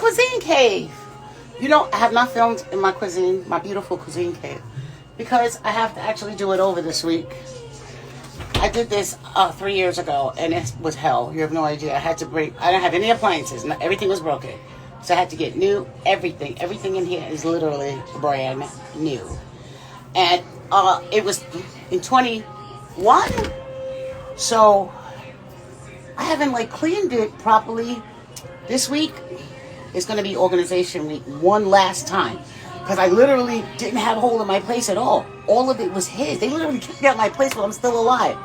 cuisine cave. You know, I have not filmed in my cuisine, my beautiful cuisine cave, because I have to actually do it over this week. I did this 3 years ago, and it was hell. You have no idea. I didn't have any appliances. Everything was broken. So I had to get new everything. Everything in here is literally brand new. And it was in 21. So I haven't cleaned it properly. This week is going to be organization week one last time. Because I literally didn't have a hold of my place at all. All of it was his. They literally kicked me out of my place while I'm still alive.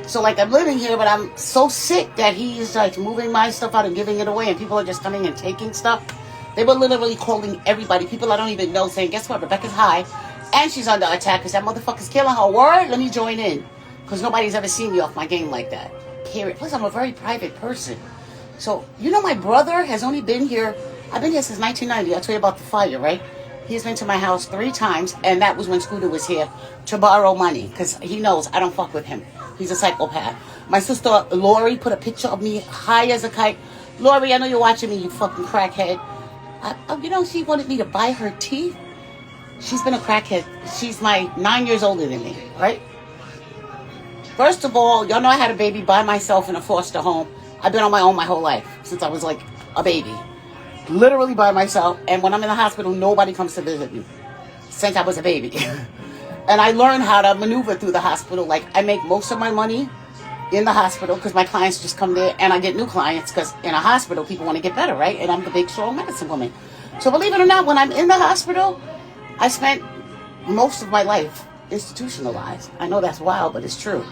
So I'm living here, but I'm so sick that he's moving my stuff out and giving it away, and people are just coming and taking stuff. They were literally calling everybody, people I don't even know, saying, guess what, Rebecca's high, and she's under attack because that motherfucker's killing her. Word? Let me join in. Because nobody's ever seen me off my game like that. Period. Plus, I'm a very private person. So, my brother has only been here, I've been here since 1990. I'll tell you about the fire, right? He's been to my house 3 times, and that was when Scooter was here to borrow money, because he knows I don't fuck with him. He's a psychopath. My sister, Lori, put a picture of me high as a kite. Lori, I know you're watching me, you fucking crackhead. She wanted me to buy her teeth. She's been a crackhead. She's 9 years older than me, right? First of all, y'all know I had a baby by myself in a foster home. I've been on my own my whole life, since I was a baby. Literally by myself. And when I'm in the hospital, nobody comes to visit me. Since I was a baby. And I learned how to maneuver through the hospital. I make most of my money in the hospital because my clients just come there, and I get new clients because in a hospital, people want to get better, right? And I'm the big, strong medicine woman. So believe it or not, when I'm in the hospital, I spent most of my life institutionalized. I know that's wild, but it's true.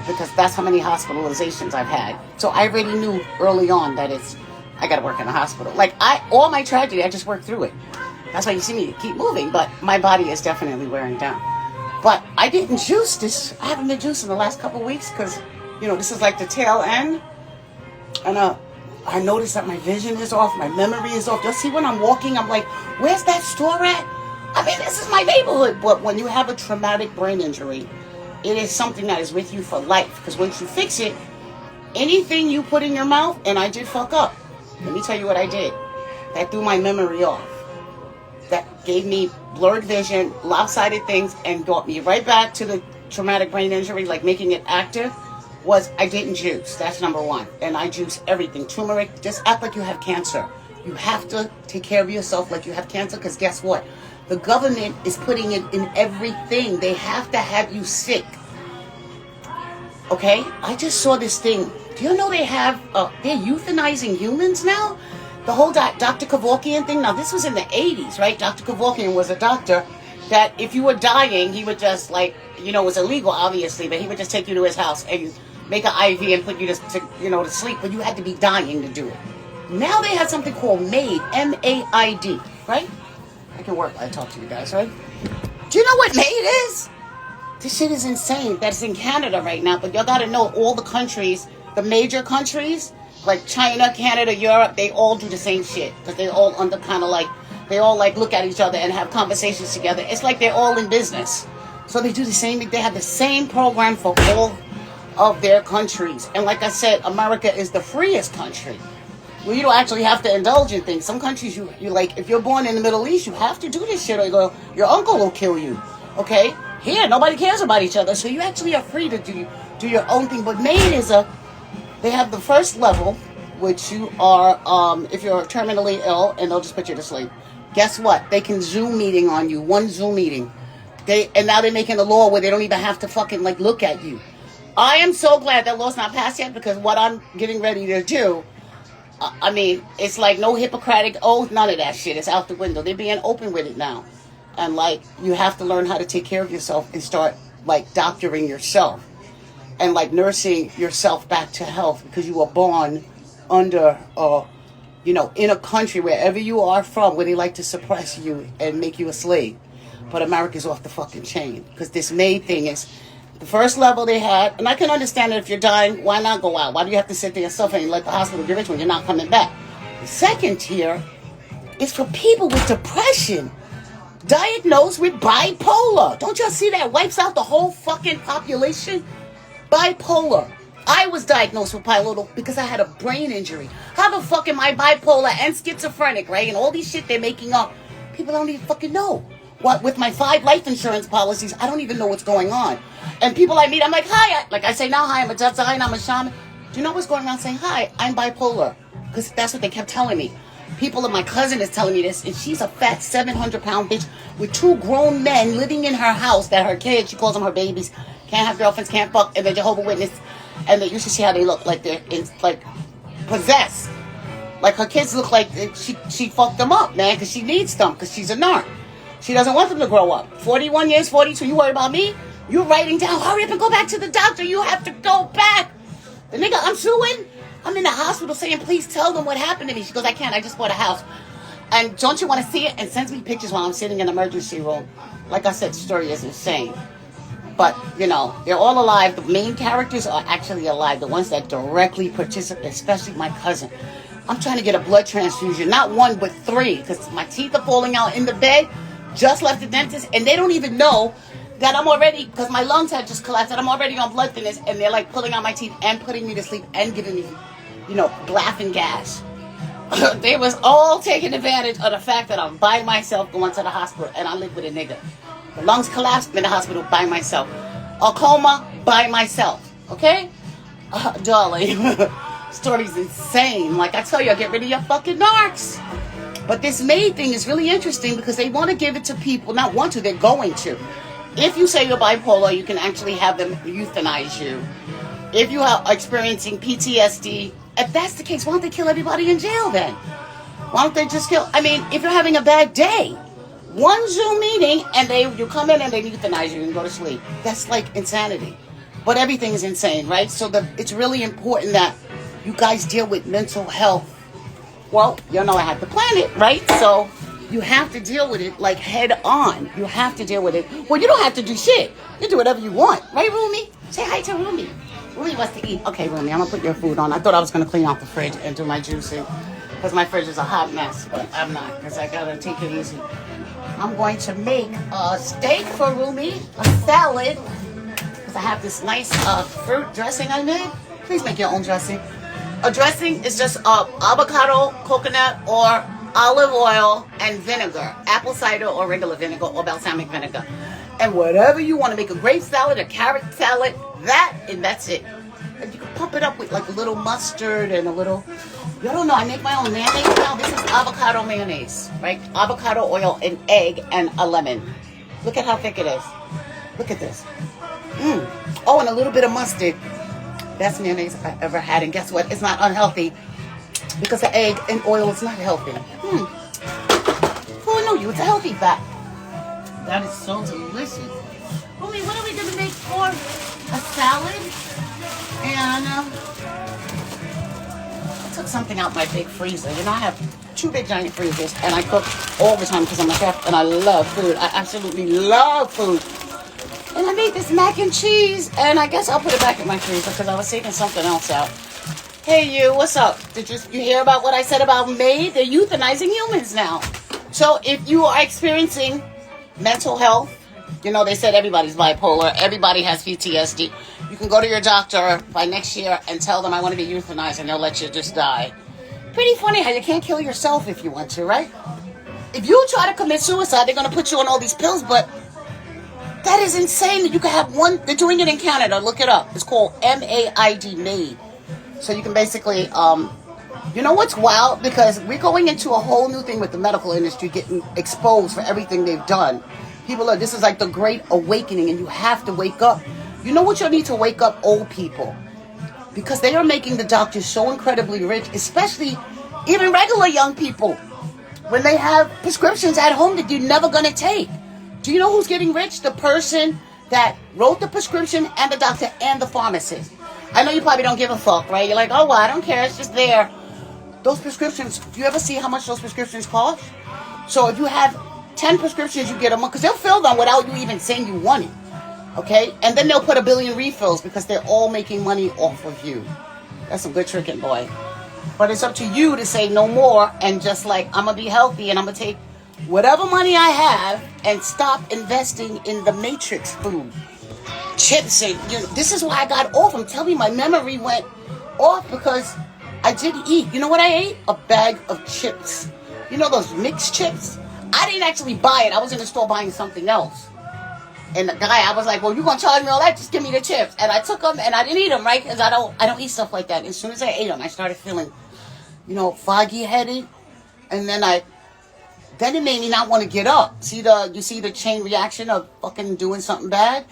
Because that's how many hospitalizations I've had. So I already knew early on that I got to work in the hospital. All my tragedy, I just worked through it. That's why you see me keep moving, but my body is definitely wearing down. But I didn't juice this. I haven't been juicing the last couple of weeks because, this is the tail end. And I noticed that my vision is off, my memory is off. You'll see when I'm walking, I'm like, where's that store at? I mean, this is my neighborhood. But when you have a traumatic brain injury, it is something that is with you for life. Because once you fix it, anything you put in your mouth, and I did fuck up. Let me tell you what I did. That threw my memory off. That gave me blurred vision, lopsided things, and brought me right back to the traumatic brain injury, making it active, was I didn't juice. That's number one. And I juice everything. Turmeric, just act like you have cancer. You have to take care of yourself like you have cancer, because guess what? The government is putting it in everything. They have to have you sick. Okay? I just saw this thing. Do you know they're euthanizing humans now? The whole Dr. Kevorkian thing. Now, this was in the 80s, right? Dr. Kevorkian was a doctor that if you were dying, he would just it was illegal, obviously, but he would just take you to his house and make an IV and put you to sleep, but you had to be dying to do it. Now they have something called MAID, M-A-I-D, right? I can work while I talk to you guys, right? Do you know what MAID is? This shit is insane. That's in Canada right now, but y'all gotta know all the countries, the major countries, like China, Canada, Europe, they all do the same shit. Because they all under they all look at each other and have conversations together. It's like they're all in business. So they do the same, they have the same program for all of their countries. And like I said, America is the freest country. Well, you don't actually have to indulge in things. Some countries, you if you're born in the Middle East, you have to do this shit or your uncle will kill you. Okay? Here, nobody cares about each other. So you actually are free to do your own thing. But MAID is they have the first level, which you are, if you're terminally ill, and they'll just put you to sleep. Guess what? They can Zoom meeting on you, one Zoom meeting. And now they're making a law where they don't even have to fucking look at you. I am so glad that law's not passed yet, because what I'm getting ready to do, it's no Hippocratic oath, none of that shit. It's out the window. They're being open with it now. And you have to learn how to take care of yourself and start doctoring yourself. And nursing yourself back to health, because you were born under, in a country wherever you are from, where they like to suppress you and make you a slave. But America's off the fucking chain, because this MAID thing is the first level they had. And I can understand that if you're dying, why not go out? Why do you have to sit there and suffer and let the hospital get rich when you're not coming back? The second tier is for people with depression, diagnosed with bipolar. Don't y'all see that wipes out the whole fucking population? Bipolar. I was diagnosed with bipolar because I had a brain injury. How have a fucking my bipolar and schizophrenic, right? And all these shit they're making up. People don't even fucking know. What with my 5 life insurance policies, I don't even know what's going on. And people I meet, I'm like, hi. Like I say now, hi, I'm a Jatsa, hi, I'm a shaman. Do you know what's going on saying, hi, I'm bipolar? Because that's what they kept telling me. People, and my cousin is telling me this, and she's a fat 700-pound bitch with 2 grown men living in her house that her kids, she calls them her babies, can't have girlfriends, can't fuck, and they're Jehovah's Witness. And you should see how they look, like they're like possessed. Like her kids look like she fucked them up, man, because she needs them, because she's a narc. She doesn't want them to grow up. 41 years, 42, you worry about me? You're writing down, hurry up and go back to the doctor. You have to go back. The nigga, I'm suing. I'm in the hospital saying, please tell them what happened to me. She goes, I can't. I just bought a house. And don't you want to see it? And sends me pictures while I'm sitting in the emergency room. Like I said, the story is insane. But, you know, they're all alive. The main characters are actually alive. The ones that directly participate, especially my cousin. I'm trying to get a blood transfusion. Not 1, but 3. Because my teeth are falling out in the bed. Just left the dentist. And they don't even know that I'm already, because my lungs had just collapsed, and I'm already on blood thinners. And they're like pulling out my teeth and putting me to sleep and giving me, you know, laughing gas. They was all taking advantage of the fact that I'm by myself going to the hospital and I live with a nigga. The lungs collapsed, I'm in the hospital by myself. A coma by myself. Okay? Darling. Story's insane. Like I tell you, get rid of your fucking narcs. But this May thing is really interesting because they want to give it to people. Not want to, they're going to. If you say you're bipolar, you can actually have them euthanize you. If you are experiencing PTSD, if that's the case, why don't they kill everybody in jail then? Why don't they just kill? I mean, if you're having a bad day, one Zoom meeting and you come in and they euthanize you and go to sleep. That's like insanity. But everything is insane, right? So it's really important that you guys deal with mental health. Well, you know I have the planet, right? So you have to deal with it like head on. You have to deal with it. Well, you don't have to do shit. You do whatever you want. Right, Rumi? Say hi to Rumi. Rumi wants to eat. Okay, Rumi, I'm going to put your food on. I thought I was going to clean out the fridge and do my juicing because my fridge is a hot mess, but I'm not because I got to take it easy. I'm going to make a steak for Rumi, a salad, because I have this nice fruit dressing I made. Please make your own dressing. A dressing is just avocado, coconut, or olive oil and vinegar, apple cider or regular vinegar or balsamic vinegar. And whatever you want to make, a grape salad, a carrot salad, and that's it. And you can pump it up with like a little mustard and a little, you don't know, I make my own mayonnaise now. This is avocado mayonnaise, right? Avocado oil, an egg, and a lemon. Look at how thick it is. Look at this. Oh, and a little bit of mustard. Best mayonnaise I ever had. And guess what? It's not unhealthy because the egg and oil is not healthy. Who knew you? It's a healthy fat. That is so delicious. Rumi, what are we going to make for a salad? And I took something out my big freezer. You know, I have 2 big giant freezers and I cook all the time because I'm a chef and I love food. I absolutely love food. And I made this mac and cheese, and I guess I'll put it back in my freezer because I was taking something else out. Hey, you, what's up? Did you hear about what I said about May? They're euthanizing humans now. So if you are experiencing mental health, you know, they said everybody's bipolar, everybody has PTSD. You can go to your doctor by next year and tell them I want to be euthanized, and they'll let you just die. Pretty funny how you can't kill yourself if you want to, right? If you try to commit suicide, they're going to put you on all these pills, but that is insane that you can have one. They're doing it in Canada. Look it up. It's called MAID, MAID. So you can basically, you know what's wild? Because we're going into a whole new thing with the medical industry getting exposed for everything they've done. People are, this is like the great awakening and you have to wake up. You know what you need to wake up? Old people. Because they are making the doctors so incredibly rich, especially even regular young people. When they have prescriptions at home that you're never going to take. Do you know who's getting rich? The person that wrote the prescription and the doctor and the pharmacist. I know you probably don't give a fuck, right? You're like, oh, well, I don't care. It's just there. Those prescriptions, do you ever see how much those prescriptions cost? So if you have 10 prescriptions, you get them, because they'll fill them without you even saying you want it. Okay? And then they'll put 1 billion refills because they're all making money off of you. That's some good tricking, boy. But it's up to you to say no more and just like, I'm going to be healthy and I'm going to take whatever money I have and stop investing in the matrix food. Chips and, you know, this is why I got off. I'm telling you, my memory went off because I did eat. You know what I ate? A bag of chips. You know those mixed chips? I didn't actually buy it. I was in the store buying something else. And the guy, I was like, well, you gonna charge me all that? Just give me the chips. And I took them and I didn't eat them, right? Because I don't eat stuff like that. And as soon as I ate them, I started feeling, foggy headed. And then it made me not want to get up. You see the chain reaction of fucking doing something bad?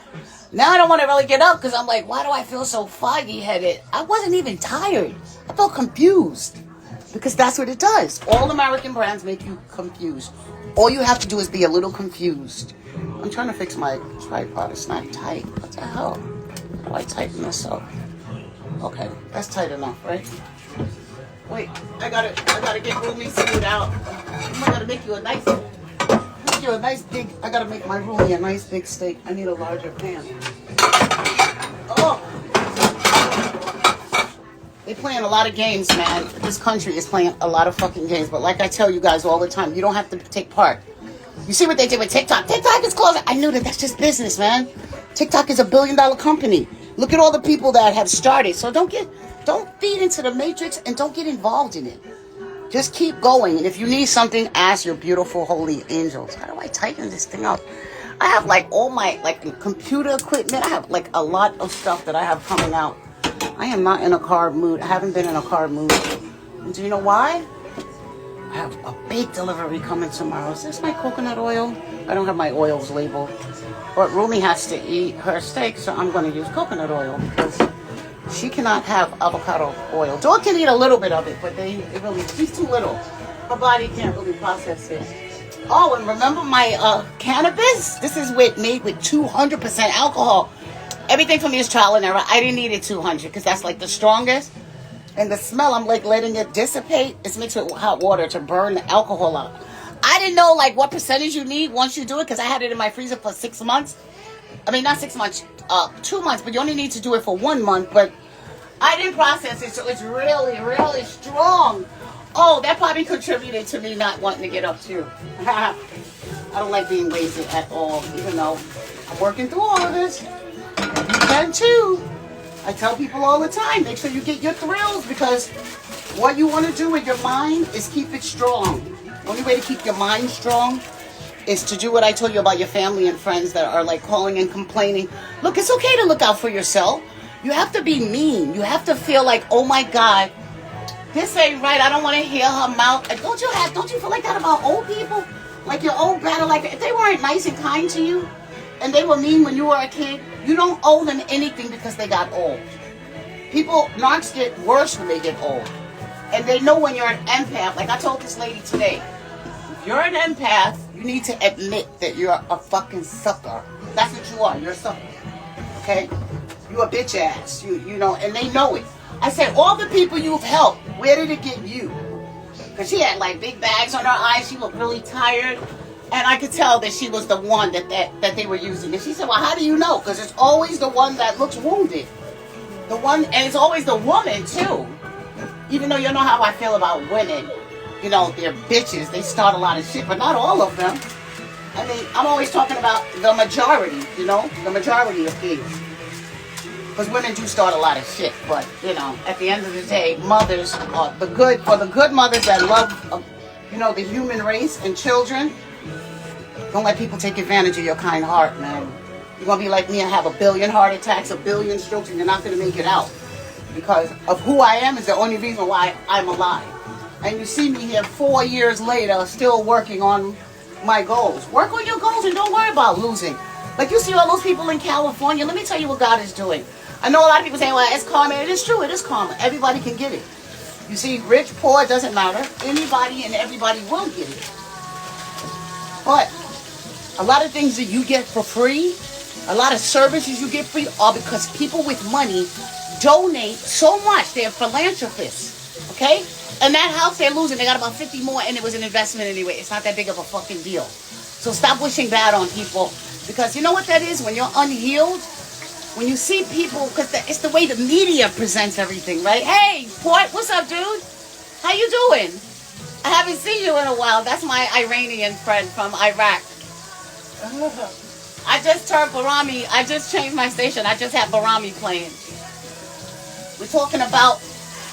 Now I don't want to really get up because I'm like, why do I feel so foggy headed? I wasn't even tired. I felt confused. Because that's what it does. All American brands make you confused. All you have to do is be a little confused. I'm trying to fix my tripod. It's not tight. What the hell? How do I tighten this up? Okay, that's tight enough, right? Wait, I gotta get Rumi smoothed out. I gotta make you a nice big. I gotta make my Rumi a nice big steak. I need a larger pan. Oh. They're playing a lot of games, man. This country is playing a lot of fucking games. But like I tell you guys all the time, you don't have to take part. You see what they did with TikTok? TikTok is closing. I knew that's just business, man. TikTok is $1 billion company. Look at all the people that have started. So don't feed into the matrix and don't get involved in it. Just keep going. And if you need something, ask your beautiful holy angels. How do I tighten this thing up? I have all my computer equipment. I have a lot of stuff that I have coming out. I am not in a carb mood. I haven't been in a carb mood. And do you know why? I have a big delivery coming tomorrow. Is this my coconut oil? I don't have my oils labeled. But Rumi has to eat her steak, so I'm going to use coconut oil because she cannot have avocado oil. Dog can eat a little bit of it, but she's too little. Her body can't really process it. Oh, and remember my cannabis? This is made with 200% alcohol. Everything for me is trial and error. I didn't need it 200 because that's the strongest. And the smell, I'm letting it dissipate. It's mixed with hot water to burn the alcohol out. I didn't know what percentage you need once you do it because I had it in my freezer for 6 months. I mean, not 6 months, 2 months, but you only need to do it for 1 month. But I didn't process it, so it's really, really strong. Oh, that probably contributed to me not wanting to get up too. I don't like being lazy at all, even though I'm working through all of this. You can too. I tell people all the time, make sure you get your thrills because what you want to do with your mind is keep it strong. The only way to keep your mind strong is to do what I told you about your family and friends that are calling and complaining. Look, it's okay to look out for yourself. You have to be mean. You have to feel oh my God, this ain't right. I don't want to hear her mouth. Don't you feel like that about old people? Like your old battle, if they weren't nice and kind to you and they were mean when you were a kid, you don't owe them anything because they got old. Narcs get worse when they get old. And they know when you're an empath. Like I told this lady today, if you're an empath, you need to admit that you're a fucking sucker. That's what you are. You're a sucker. Okay? You're a bitch ass. You know, and they know it. I said, all the people you've helped, where did it get you? Because she had big bags on her eyes. She looked really tired. And I could tell that she was the one that they were using. And she said, well, how do you know? Because it's always the one that looks wounded. And it's always the woman, too. Even though you know how I feel about women. They're bitches. They start a lot of shit, but not all of them. I mean, I'm always talking about the majority, the majority of things. Because women do start a lot of shit. But, at the end of the day, mothers are the good mothers that love, the human race and children. Don't let people take advantage of your kind heart, man. You're going to be like me and have 1 billion heart attacks, 1 billion strokes, and you're not going to make it out. Because of who I am is the only reason why I'm alive. And you see me here 4 years later still working on my goals. Work on your goals and don't worry about losing. You see all those people in California, let me tell you what God is doing. I know a lot of people saying, well, it's karma. It is true. It is karma. Everybody can get it. You see, rich, poor, it doesn't matter. Anybody and everybody will get it. But a lot of things that you get for free, a lot of services you get free are because people with money donate so much. They're philanthropists, okay? And that house they're losing, they got about 50 more and it was an investment anyway. It's not that big of a fucking deal. So stop wishing bad on people because you know what that is? When you're unhealed, when you see people, because it's the way the media presents everything, right? Hey, Port, what's up, dude? How you doing? I haven't seen you in a while. That's my Iranian friend from Iraq. I just turned Barami. I just changed my station. I just had Barami playing. We're talking about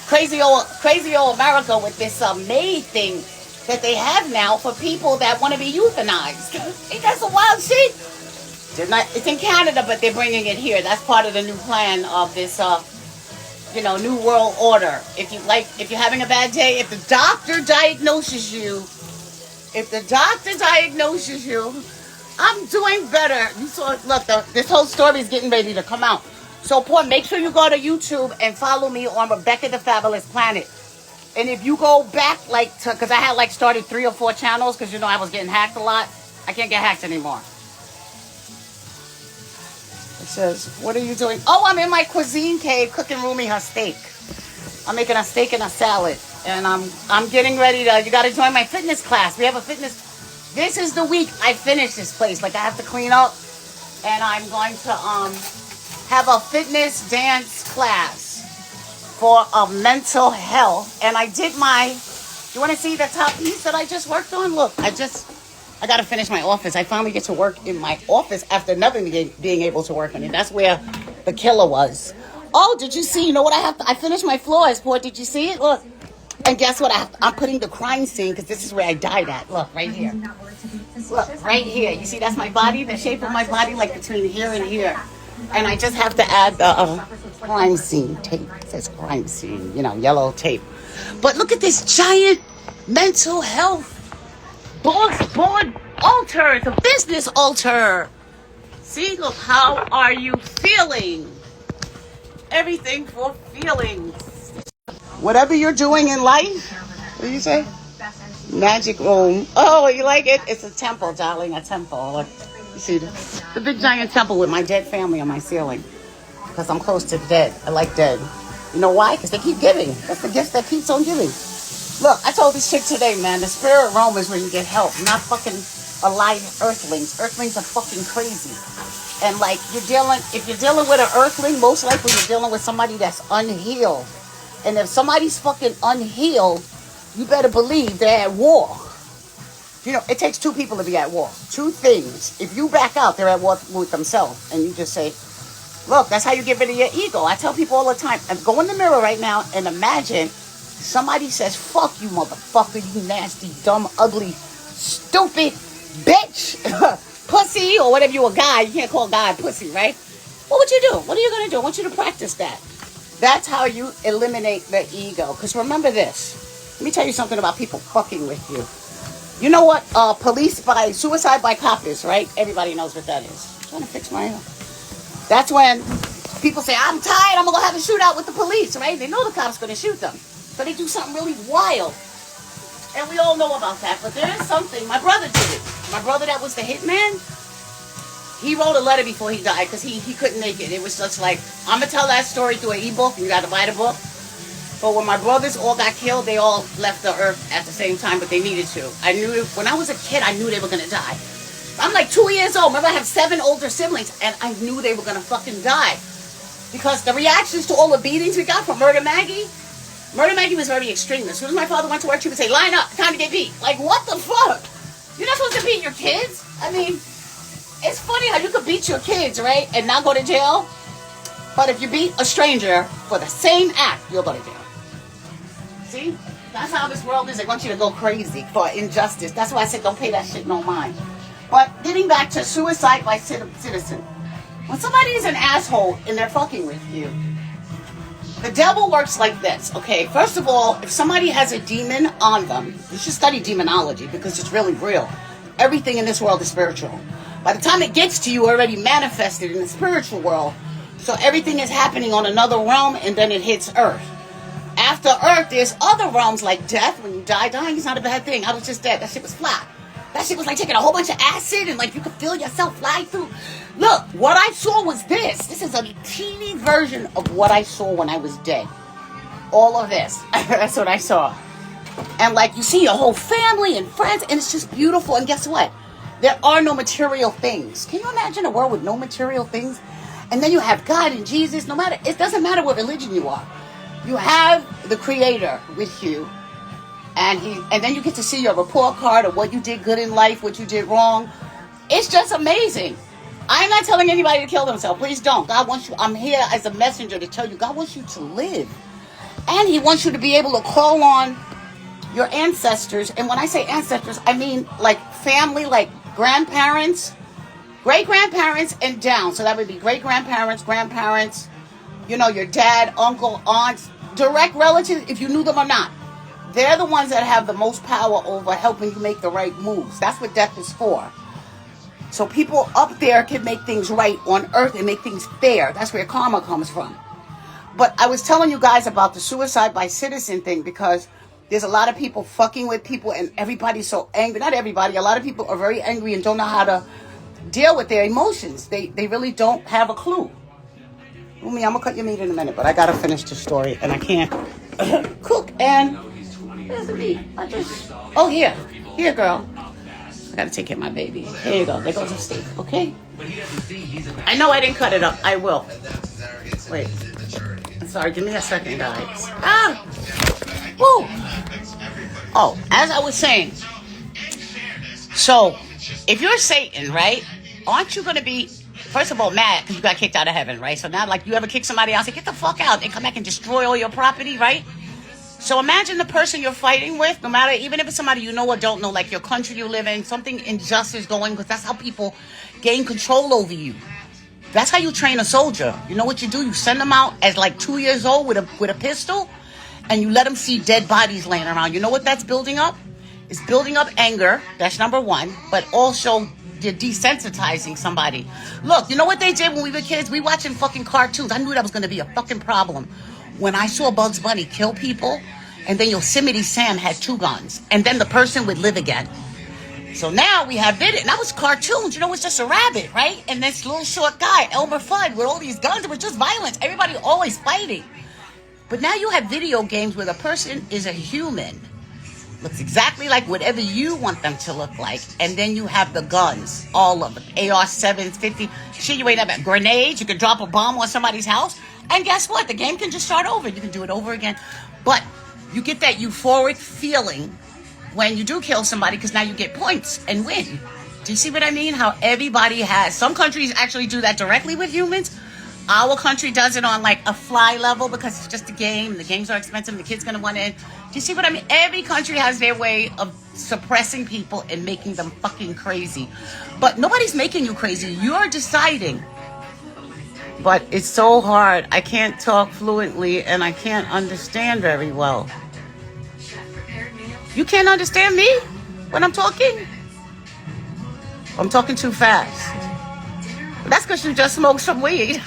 crazy old America with this Maid thing that they have now for people that want to be euthanized. Ain't that some wild shit? It's in Canada, but they're bringing it here. That's part of the new plan of this, new world order. If you're having a bad day, if the doctor diagnoses you, I'm doing better. You saw, look, this whole story is getting ready to come out. So, make sure you go to YouTube and follow me on Rebecca the Fabulous Planet. And if you go back, because I had started 3 or 4 channels, because I was getting hacked a lot. I can't get hacked anymore. It says, what are you doing? Oh, I'm in my cuisine cave cooking Rumi her steak. I'm making a steak and a salad. And I'm getting ready to, you got to join my fitness class. We have a fitness, this is the week I finish this place. I have to clean up. And I'm going to have a fitness dance class for mental health. And I did you want to see the top piece that I just worked on? Look, I got to finish my office. I finally get to work in my office after never being able to work in it. That's where the killer was. Oh, did you see? You know what I have to? I finished my floors, boy. Did you see it? Look. And guess what? I'm putting the crime scene because this is where I died at. Look, right here. Look, right here. You see, that's my body, the shape of my body, between here and here. And I just have to add the crime scene tape. It says crime scene, yellow tape. But look at this giant mental health board altar. It's a business altar. See, look, how are you feeling? Everything for feelings. Whatever you're doing in life, what do you say? Magic room. Oh, you like it? It's a temple, darling, a temple. You see the big giant temple with my dead family on my ceiling. Because I'm close to the dead. I like dead. You know why? Because they keep giving. That's the gift that keeps on giving. Look, I told this chick today, man, the spirit realm is where you get help, not fucking alive earthlings. Earthlings are fucking crazy. And if you're dealing with an earthling, most likely you're dealing with somebody that's unhealed. And if somebody's fucking unhealed, you better believe they're at war. It takes 2 people to be at war. 2 things. If you back out, they're at war with themselves. And you just say, look, that's how you get rid of your ego. I tell people all the time, go in the mirror right now and imagine somebody says, fuck you, motherfucker, you nasty, dumb, ugly, stupid bitch, pussy, or whatever. You a guy, you can't call a guy pussy, right? What would you do? What are you going to do? I want you to practice that. That's how you eliminate the ego. Because remember this. Let me tell you something about people fucking with you. You know what? Suicide by cop is, right? Everybody knows what that is. I'm trying to fix my hair. That's when people say, I'm tired, I'm going to have a shootout with the police, right? They know the cop's going to shoot them. So they do something really wild. And we all know about that. But there is something. My brother did it. My brother that was the hitman, he wrote a letter before he died because he couldn't make it. It was just I'm going to tell that story through an ebook. You got to buy the book. But when my brothers all got killed, they all left the earth at the same time, but they needed to. When I was a kid, I knew they were going to die. I'm 2 years old. Remember, I have 7 older siblings, and I knew they were going to fucking die. Because the reactions to all the beatings we got from Murder Maggie was very extreme. As soon as my father went to work, she would say, line up, time to get beat. What the fuck? You're not supposed to beat your kids? I mean, it's funny how you could beat your kids, right, and not go to jail. But if you beat a stranger for the same act, you'll go to jail. See? That's how this world is. They want you to go crazy for injustice. That's why I said don't pay that shit no mind. But getting back to suicide by citizen. When somebody is an asshole and they're fucking with you, the devil works like this, okay? First of all, if somebody has a demon on them, you should study demonology because it's really real. Everything in this world is spiritual. By the time it gets to you, already manifested in the spiritual world. So everything is happening on another realm and then it hits Earth. After Earth, there's other realms like death. When you die, dying is not a bad thing. I was just dead. That shit was flat. That shit was like taking a whole bunch of acid and you could feel yourself fly through. Look, what I saw was this. This is a teeny version of what I saw when I was dead. All of this. That's what I saw. And you see your whole family and friends and it's just beautiful. And guess what? There are no material things. Can you imagine a world with no material things? And then you have God and Jesus. It doesn't matter what religion you are. You have the Creator with you. And then you get to see your report card of what you did good in life, what you did wrong. It's just amazing. I'm not telling anybody to kill themselves. Please don't. God wants you. I'm here as a messenger to tell you God wants you to live. And he wants you to be able to call on your ancestors. And when I say ancestors, I mean like family, like grandparents, great-grandparents, and down. So that would be great-grandparents, grandparents, your dad, uncle, aunts, direct relatives, if you knew them or not. They're the ones that have the most power over helping you make the right moves. That's what death is for. So people up there can make things right on earth and make things fair. That's where karma comes from. But I was telling you guys about the suicide by citizen thing because there's a lot of people fucking with people and everybody's so angry. Not everybody. A lot of people are very angry and don't know how to deal with their emotions. They really don't have a clue. I'm going to cut your meat in a minute, but I got to finish the story and I can't cook. And where's the meat? Oh, here. Here, girl. I got to take care of my baby. Here you go. There goes the steak, okay? I know I didn't cut it up. I will. Wait. Sorry, give me a second, guys. Ah! Woo! Oh, as I was saying, so if you're Satan, right? Aren't you going to be, first of all, mad because you got kicked out of heaven, right? So now, like, you ever kick somebody out, say, get the fuck out, and come back and destroy all your property, right? So imagine the person you're fighting with, no matter, even if it's somebody you know or don't know, like your country you live in, something injustice going, because that's how people gain control over you. That's how you train a soldier. You know what you do? You send them out as like 2 years old with a pistol, and you let them see dead bodies laying around. You know what that's building up? It's building up anger. That's number one. But also, they're desensitizing somebody. Look, you know what they did when we were kids? We watching fucking cartoons. I knew that was going to be a fucking problem. When I saw Bugs Bunny kill people, and then Yosemite Sam had 2 guns, and then the person would live again. So now we have video, and that was cartoons, it's just a rabbit, right? And this little short guy, Elmer Fudd, with all these guns, it was just violence. Everybody always fighting. But now you have video games where the person is a human, looks exactly like whatever you want them to look like, and then you have the guns, all of them, AR-7s, 50, shit you ain't have, grenades, you can drop a bomb on somebody's house, and guess what? The game can just start over. You can do it over again. But you get that euphoric feeling when you do kill somebody because now you get points and win. Do you see what I mean? How everybody has... Some countries actually do that directly with humans. Our country does it on like a fly level because it's just a game. The games are expensive and the kid's going to want to... Do you see what I mean? Every country has their way of suppressing people and making them fucking crazy. But nobody's making you crazy. You're deciding. But it's so hard. I can't talk fluently and I can't understand very well. You can't understand me when I'm talking? I'm talking too fast. That's because you just smoked some weed.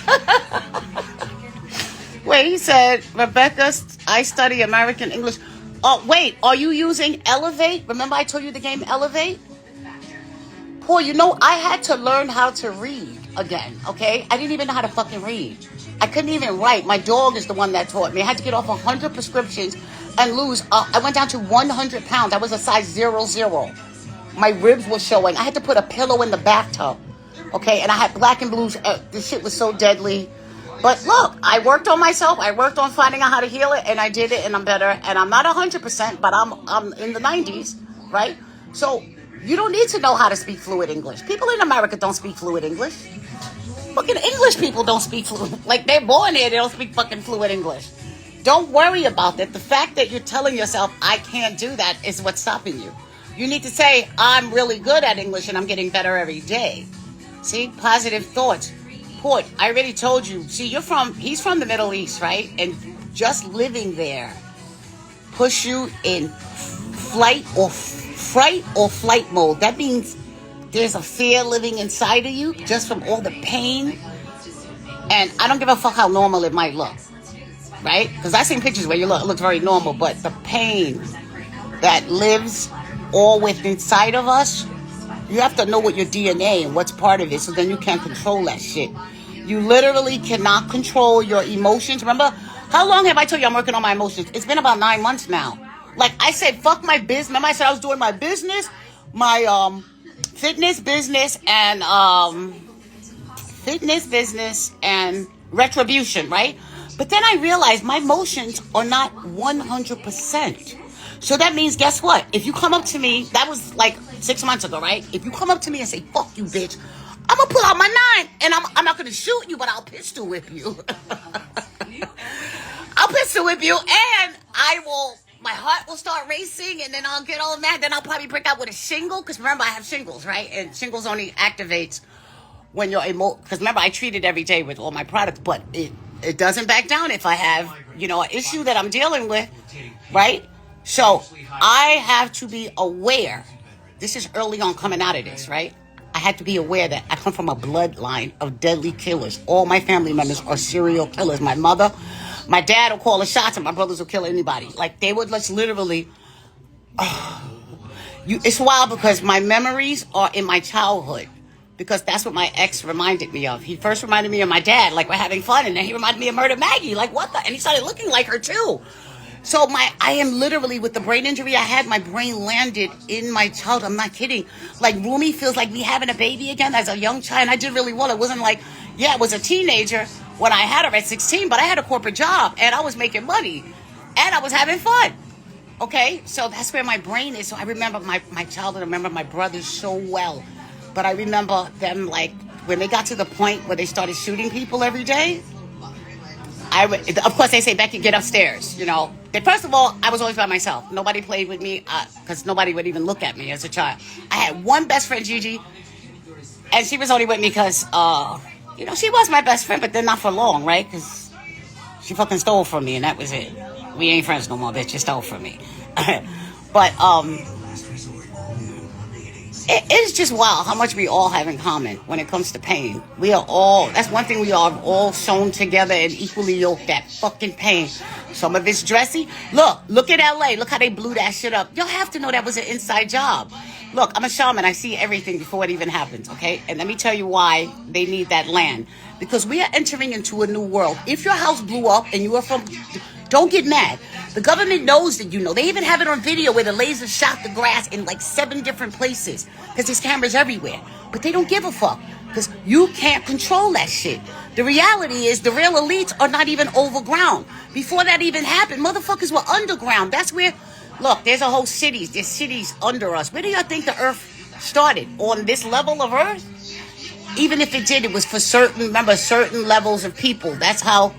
Wait, he said, Rebecca, I study American English. Oh, wait, are you using Elevate? Remember I told you the game Elevate? Paul, I had to learn how to read again, okay? I didn't even know how to fucking read. I couldn't even write. My dog is the one that taught me. I had to get off 100 prescriptions and lose. I went down to 100 pounds. I was a size 00. My ribs were showing. I had to put a pillow in the bathtub, okay? And I had black and blues. This shit was so deadly. But look, I worked on myself. I worked on finding out how to heal it, and I did it, and I'm better. And I'm not 100%, but I'm in the 90s, right? So you don't need to know how to speak fluid English. People in America don't speak fluid English. Fucking English people don't speak fluid. Like, they're born here, they don't speak fucking fluid English. Don't worry about that. The fact that you're telling yourself, I can't do that, is what's stopping you. You need to say, I'm really good at English and I'm getting better every day. See? Positive thoughts. Port, I already told you. See, he's from the Middle East, right? And just living there push you in fright or flight mode. That means there's a fear living inside of you just from all the pain. And I don't give a fuck how normal it might look, right? Because I've seen pictures where it looks very normal, but the pain that lives all within inside of us, you have to know what your DNA and what's part of it, so then you can't control that shit. You literally cannot control your emotions. Remember, how long have I told you I'm working on my emotions? It's been about 9 months now. Like I said, fuck my business. Remember I said I was doing my business, my fitness business and retribution, right? But then I realized my emotions are not 100%. So that means, guess what? If you come up to me, that was like 6 months ago, right? If you come up to me and say, fuck you, bitch, I'm going to pull out my 9 and I'm not going to shoot you, but I'll pistol whip you. I'll pistol whip you, and my heart will start racing, and then I'll get all mad. Then I'll probably break out with a shingle, because remember, I have shingles, right? And shingles only activates when you're because remember, I treat it every day with all my products, but it doesn't back down if I have, an issue that I'm dealing with, right? So I have to be aware. This is early on coming out of this, right? I had to be aware that I come from a bloodline of deadly killers. All my family members are serial killers. My mother, my dad will call the shots, and my brothers will kill anybody. Like, they would just literally... it's wild because my memories are in my childhood. Because that's what my ex reminded me of. He first reminded me of my dad, like we're having fun. And then he reminded me of Murder Maggie. Like, what the... And he started looking like her, too. So I am literally, with the brain injury I had, my brain landed in my childhood. I'm not kidding. Like, Rumi feels like me having a baby again as a young child. And I did really well. It wasn't like, I was a teenager when I had her at 16, but I had a corporate job and I was making money and I was having fun. Okay? So that's where my brain is. So I remember my childhood. I remember my brothers so well. But I remember them, like, when they got to the point where they started shooting people every day, of course, they say, Becky, get upstairs, First of all, I was always by myself. Nobody played with me because nobody would even look at me as a child. I had one best friend, Gigi, and she was only with me because, she was my best friend, but then not for long, right? Because she fucking stole from me, and that was it. We ain't friends no more, bitch. You stole from me. But, it's just wild how much we all have in common when it comes to pain. That's one thing we are all sewn together and equally yoked, that fucking pain. Some of it's dressy. Look at LA. Look how they blew that shit up. You'll have to know that was an inside job. Look, I'm a shaman. I see everything before it even happens, okay? And let me tell you why they need that land. Because we are entering into a new world. If your house blew up and you are from... Don't get mad. The government knows that you know. They even have it on video where the laser shot the grass in like 7 different places. Because there's cameras everywhere. But they don't give a fuck. Because you can't control that shit. The reality is the real elites are not even overground. Before that even happened, motherfuckers were underground. That's where... Look, there's a whole cities. There's cities under us. Where do y'all think the earth started? On this level of earth? Even if it did, it was for certain levels of people. That's how...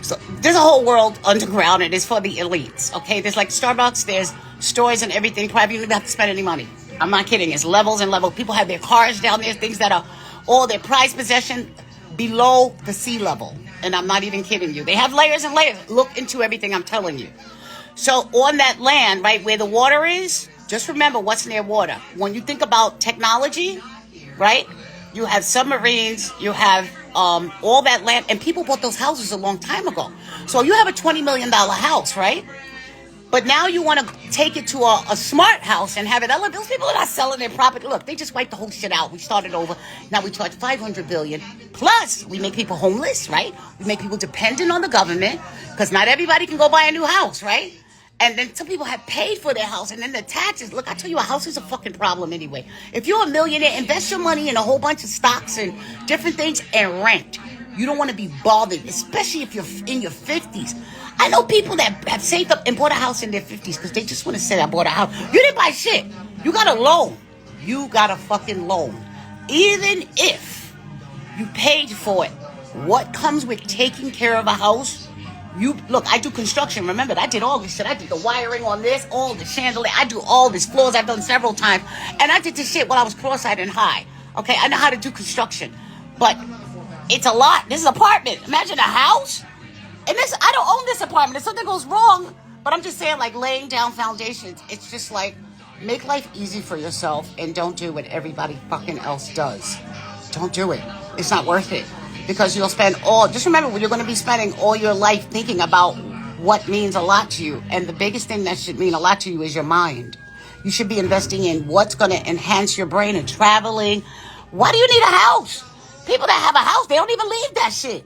So there's a whole world underground, and it's for the elites, okay? There's like Starbucks, there's stores and everything. Private, you don't have to spend any money. I'm not kidding. It's levels and levels. People have their cars down there, things that are all their prized possession below the sea level. And I'm not even kidding you. They have layers and layers. Look into everything I'm telling you. So on that land, right, where the water is, just remember what's near water. When you think about technology, right, you have submarines, you have all that land, and people bought those houses a long time ago. So you have a $20 million house, right? But now you want to take it to a smart house and have it elevated. Those people are not selling their property. Look, they just wiped the whole shit out. We started over. Now we charge $500 billion. Plus, we make people homeless, right? We make people dependent on the government because not everybody can go buy a new house, right? And then some people have paid for their house, and then the taxes. Look, I tell you, a house is a fucking problem anyway. If you're a millionaire, invest your money in a whole bunch of stocks and different things and rent. You don't want to be bothered, especially if you're in your 50s. I know people that have saved up and bought a house in their 50s because they just want to say, I bought a house. You didn't buy shit. You got a loan. You got a fucking loan. Even if you paid for it, what comes with taking care of a house? Look, I do construction. Remember, I did all this shit. I did the wiring on this, all the chandelier. I do all this floors. I've done several times. And I did this shit while I was cross-eyed and high. Okay, I know how to do construction. But it's a lot. This is an apartment. Imagine a house. And I don't own this apartment. If something goes wrong, but I'm just saying, like, laying down foundations. It's just like, make life easy for yourself and don't do what everybody fucking else does. Don't do it. It's not worth it. Because you'll just remember, you're going to be spending all your life thinking about what means a lot to you. And the biggest thing that should mean a lot to you is your mind. You should be investing in what's going to enhance your brain and traveling. Why do you need a house? People that have a house, they don't even leave that shit.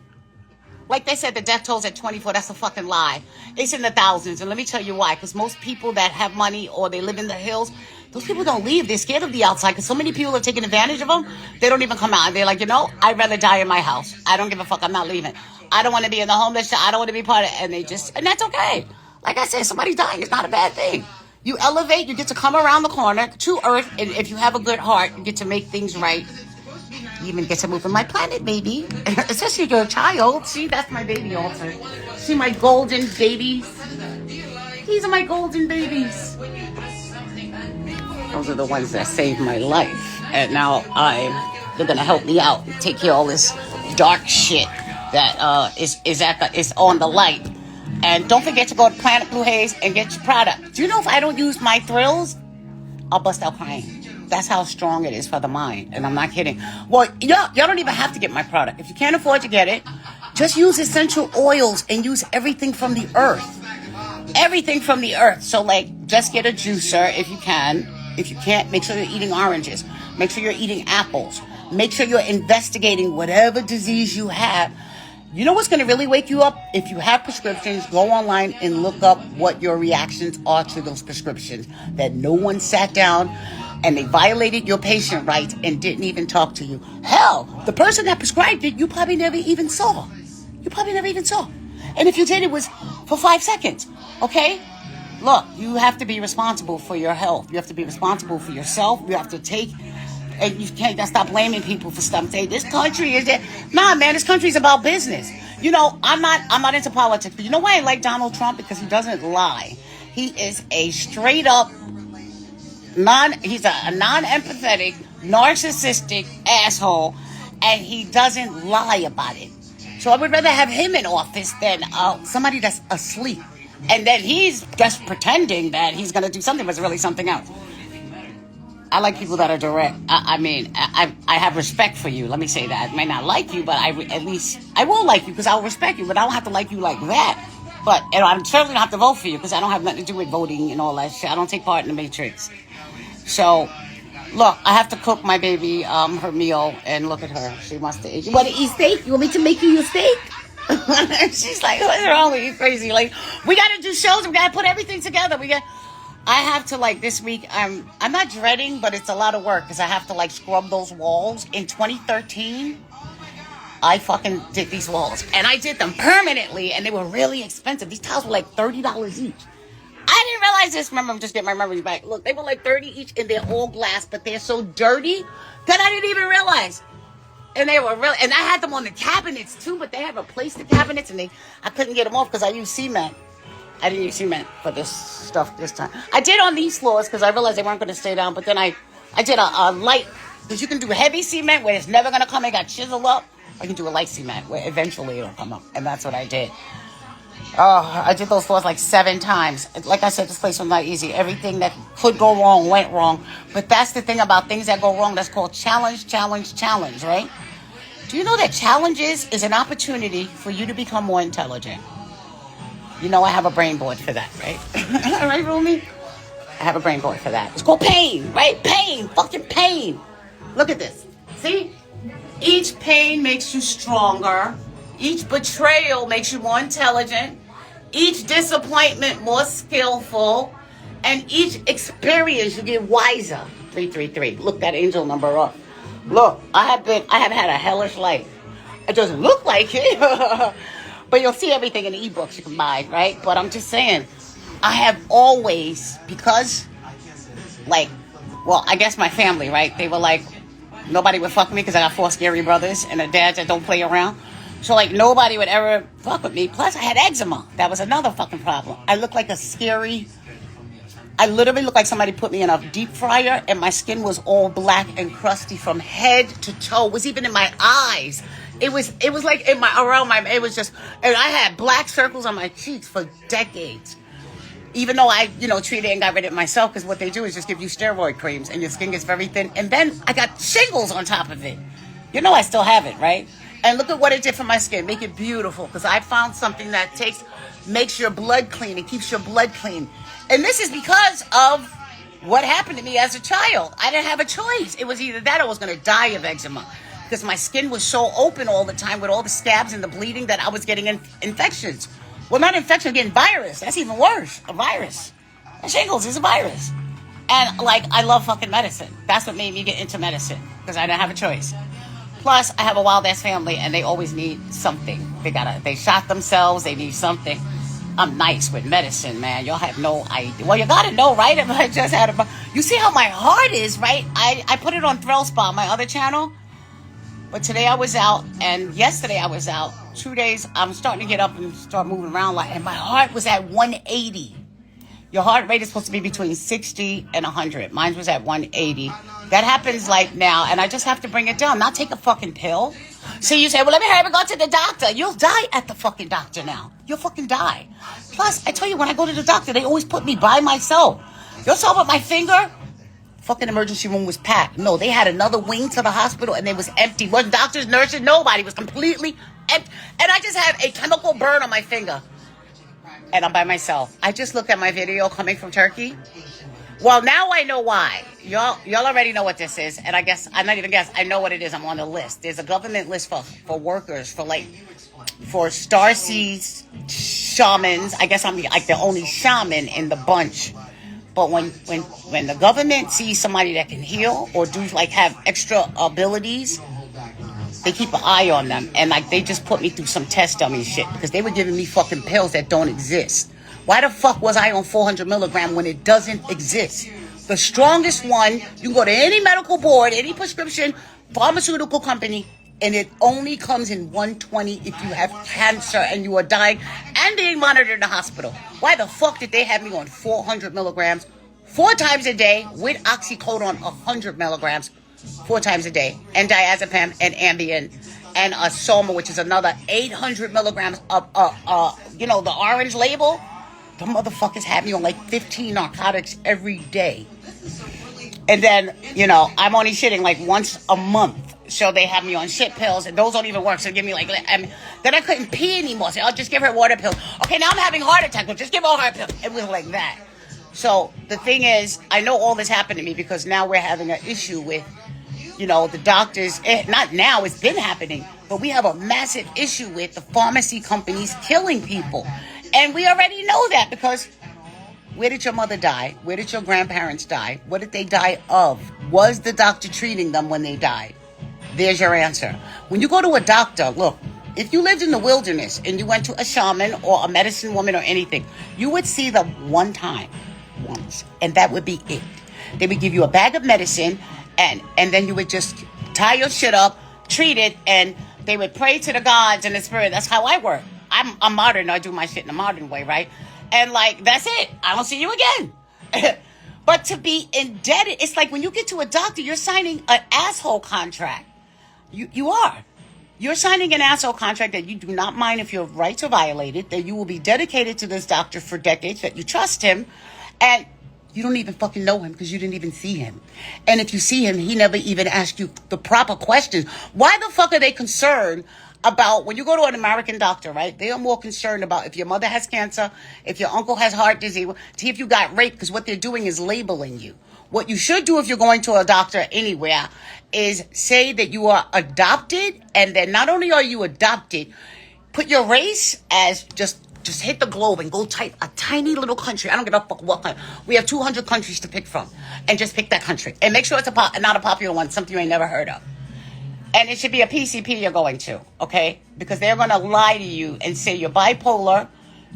Like they said, the death toll's at 24. That's a fucking lie. It's in the thousands. And let me tell you why. Because most people that have money or they live in the hills, those people don't leave. They're scared of the outside because so many people are taking advantage of them. They don't even come out. They're like, I'd rather die in my house. I don't give a fuck. I'm not leaving. I don't want to be in the homeless. I don't want to be part of it. And that's okay. Like I said, somebody dying is not a bad thing. You elevate. You get to come around the corner to earth. And if you have a good heart, you get to make things right. You even get to move in my planet, baby. Especially if you're a child. See, that's my baby altar. See my golden babies? These are my golden babies. Those are the ones that saved my life. And now they're going to help me out and take care of all this dark shit that is on the light. And don't forget to go to Planet Blue Haze and get your product. Do you know if I don't use my thrills, I'll bust out crying. That's how strong it is for the mind. And I'm not kidding. Well, y'all don't even have to get my product. If you can't afford to get it, just use essential oils and use everything from the earth. Everything from the earth. So, like, just get a juicer if you can. If you can't, make sure you're eating oranges. Make sure you're eating apples. Make sure you're investigating whatever disease you have. You know what's going to really wake you up? If you have prescriptions, go online and look up what your reactions are to those prescriptions. That no one sat down and they violated your patient rights and didn't even talk to you. Hell, the person that prescribed it, you probably never even saw. And if you did, it was for 5 seconds. Okay? Look, you have to be responsible for your health. You have to be responsible for yourself. You have to take... And you can't stop blaming people for stuff. Say this country is it? Nah, man, this country is about business. You know, I'm not into politics, but you know why I like Donald Trump? Because he doesn't lie. He is a straight up he's a non-empathetic, narcissistic asshole, and he doesn't lie about it. So I would rather have him in office than somebody that's asleep, and then he's just pretending that he's going to do something, but it's really something else. I like people that are direct. I have respect for you. Let me say that. I may not like you, but at least I will like you because I'll respect you, but I don't have to like you like that. But I certainly don't have to vote for you because I don't have nothing to do with voting and all that shit. I don't take part in the matrix. So, look, I have to cook my baby her meal, and look at her. She wants to eat. You want to eat steak? You want me to make you your steak? She's like, what's wrong with you, crazy? Like, we got to do shows. We got to put everything together. I have to, like, this week, I'm not dreading, but it's a lot of work because I have to, like, scrub those walls. In 2013, I fucking did these walls. And I did them permanently, and they were really expensive. These tiles were, like, $30 each. I didn't realize this. Remember, I'm just getting my memories back. Look, they were, like, 30 each, and they're all glass, but they're so dirty that I didn't even realize. And they were really... And I had them on the cabinets, too, but they had replaced the cabinets, and I couldn't get them off because I used cement. I didn't use cement for this stuff this time. I did on these floors because I realized they weren't going to stay down. But then I did a light, because you can do heavy cement where it's never going to come. It got chiseled up. I can do a light cement where eventually it'll come up. And that's what I did. I did those floors like 7 times. Like I said, this place was not easy. Everything that could go wrong went wrong. But that's the thing about things that go wrong. That's called challenge, right? Do you know that challenges is an opportunity for you to become more intelligent? You know I have a brain board for that, right? Right, Rumi? I have a brain board for that. It's called pain, right? Pain. Fucking pain. Look at this. See? Each pain makes you stronger. Each betrayal makes you more intelligent. Each disappointment more skillful. And each experience you get wiser. 333. Look that angel number up. Look, I have had a hellish life. It doesn't look like it. But you'll see everything in the ebooks you can buy, right? But I'm just saying, I have always, because, like, well, I guess my family, right? They were like, nobody would fuck with me because I got 4 scary brothers and a dad that don't play around. So, like, nobody would ever fuck with me. Plus, I had eczema. That was another fucking problem. I looked like I literally looked like somebody put me in a deep fryer, and my skin was all black and crusty from head to toe. It was even in my eyes. It was like it was just, and I had black circles on my cheeks for decades. Even though I, treated and got rid of it myself, because what they do is just give you steroid creams and your skin gets very thin. And then I got shingles on top of it. I still have it, right? And look at what it did for my skin. Make it beautiful, because I found something that makes your blood clean. It keeps your blood clean. And this is because of what happened to me as a child. I didn't have a choice. It was either that or I was going to die of eczema. Because my skin was so open all the time with all the scabs and the bleeding that I was getting infections. Well, not infection, getting virus. That's even worse. A virus. And shingles is a virus. And, like, I love fucking medicine. That's what made me get into medicine. Because I didn't have a choice. Plus, I have a wild-ass family, and they always need something. They shot themselves. They need something. I'm nice with medicine, man. Y'all have no idea. Well, you gotta know, right? If I just had you see how my heart is, right? I put it on Thrill Spa, my other channel. But today I was out, and yesterday I was out. 2 days, I'm starting to get up and start moving around, and my heart was at 180. Your heart rate is supposed to be between 60 and 100. Mine was at 180. That happens like now, and I just have to bring it down, not take a fucking pill. See, you say, well, let me hurry up and go to the doctor. You'll die at the fucking doctor now. You'll fucking die. Plus, I tell you, when I go to the doctor, they always put me by myself. You saw with my finger? Fucking emergency room was packed. No, they had another wing to the hospital, and it was empty. Wasn't doctors, nurses, nobody. It was completely empty. And I just had a chemical burn on my finger. And I'm by myself. I just looked at my video coming from Turkey. Well, now I know why. Y'all already know what this is. And I guess, I'm not even guess, I know what it is. I'm on the list. There's a government list for workers, for starseeds, shamans. I guess I'm like the only shaman in the bunch. But when the government sees somebody that can heal or do have extra abilities, they keep an eye on them. And they just put me through some test dummy shit because they were giving me fucking pills that don't exist. Why the fuck was I on 400 milligram when it doesn't exist? The strongest one, you can go to any medical board, any prescription pharmaceutical company, and it only comes in 120 if you have cancer and you are dying and being monitored in the hospital. Why the fuck did they have me on 400 milligrams 4 times a day with oxycodone 100 milligrams 4 times a day, and diazepam and Ambien and a Soma, which is another 800 milligrams of the orange label? The motherfuckers had me on 15 narcotics every day. And then, I'm only shitting once a month. So they have me on shit pills, and those don't even work. So give me then I couldn't pee anymore. So I'll just give her water pills. Okay, now I'm having a heart attack. Well, just give her a heart pill. It was like that. So the thing is, I know all this happened to me because now we're having an issue with, the doctors. Not now, it's been happening. But we have a massive issue with the pharmacy companies killing people. And we already know that because where did your mother die? Where did your grandparents die? What did they die of? Was the doctor treating them when they died? There's your answer. When you go to a doctor, look, if you lived in the wilderness and you went to a shaman or a medicine woman or anything, you would see them one time, once, and that would be it. They would give you a bag of medicine, and then you would just tie your shit up, treat it, and they would pray to the gods and the spirit. That's how I work. I'm modern. I do my shit in a modern way, right? And that's it. I don't see you again. But to be indebted, it's like when you get to a doctor, you're signing an asshole contract. You are. You're signing an asshole contract that you do not mind if your rights are violated, that you will be dedicated to this doctor for decades, that you trust him, and you don't even fucking know him because you didn't even see him. And if you see him, he never even asked you the proper questions. Why the fuck are they concerned about when you go to an American doctor, right? They are more concerned about if your mother has cancer, if your uncle has heart disease, see if you got raped, because what they're doing is labeling you. What you should do if you're going to a doctor anywhere is say that you are adopted, and then not only are you adopted, put your race as just hit the globe and go type a tiny little country. I don't give a fuck what country. We have 200 countries to pick from, and just pick that country. And make sure it's not a popular one, something you ain't never heard of. And it should be a PCP you're going to, okay? Because they're going to lie to you and say you're bipolar.